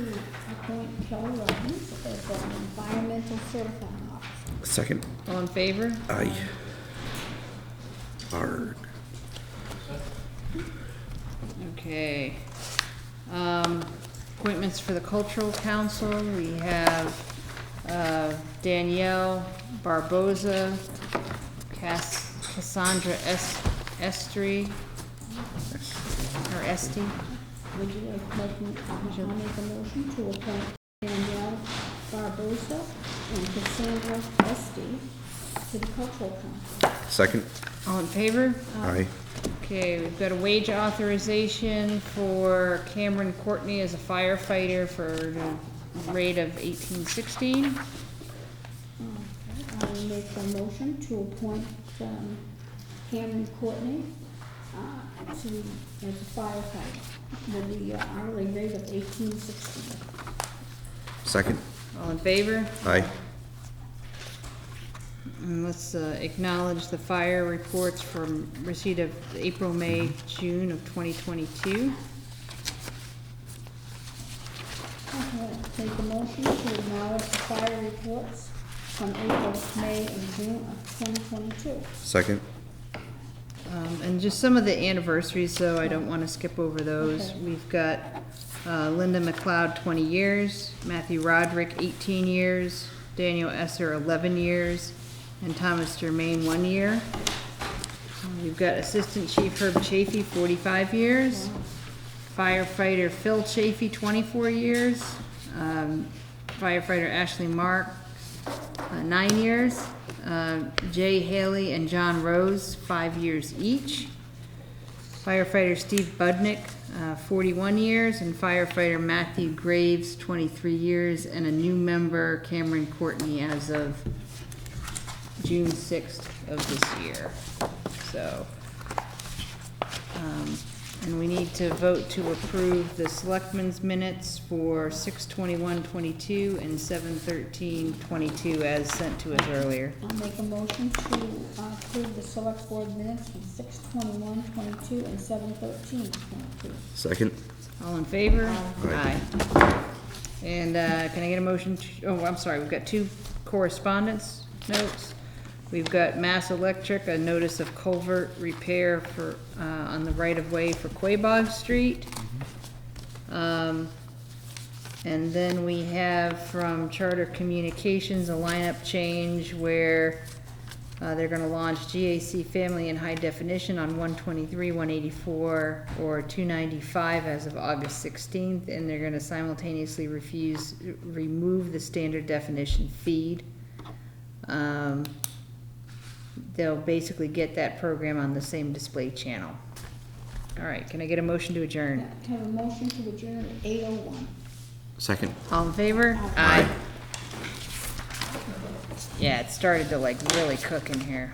appoint Kelly Robbins as an environmental certifying officer. Second. All in favor? Aye. Arg. Okay. Appointments for the cultural council, we have, Danielle Barboza, Cassandra Estrie, or Esty. Would you like, I'll make a motion to appoint Danielle Barbosa and Cassandra Esty to the cultural council. Second. All in favor? Aye. Okay, we've got a wage authorization for Cameron Courtney as a firefighter for the rate of $18.16. Okay, I will make a motion to appoint Cameron Courtney as a firefighter with the hourly rate of $18.16. Second. All in favor? Aye. And let's acknowledge the fire reports from receipt of April, May, June of 2022. Okay, take a motion to acknowledge the fire reports from April, May, and June of 2022. Second. And just some of the anniversaries, so I don't want to skip over those. Okay. We've got Linda McLeod, 20 years, Matthew Roderick, 18 years, Daniel Esser, 11 years, and Thomas Germain, 1 year. We've got Assistant Chief Herb Chafee, 45 years, firefighter Phil Chafee, 24 years, firefighter Ashley Mark, 9 years, Jay Haley and John Rose, 5 years each, firefighter Steve Budnick, 41 years, and firefighter Matthew Graves, 23 years, and a new member, Cameron Courtney, as of June 6th of this year. So, and we need to vote to approve the selectmen's minutes for 6/21/22 and 7/13/22 as sent to us earlier. I'll make a motion to approve the select board minutes from 6/21/22 and 7/13/22. Second. All in favor? Aye. And can I get a motion to, oh, I'm sorry, we've got two correspondence notes. We've got Mass Electric, a notice of culvert repair for, on the right-of-way for Quabog Street. And then we have from Charter Communications, a lineup change where they're gonna launch GAC Family in High Definition on 123, 184, or 295 as of August 16th, and they're gonna simultaneously remove the standard definition feed. They'll basically get that program on the same display channel. All right, can I get a motion to adjourn? Have a motion to adjourn at 8:01. Second. All in favor? Aye. Yeah, it started to like really cook in here.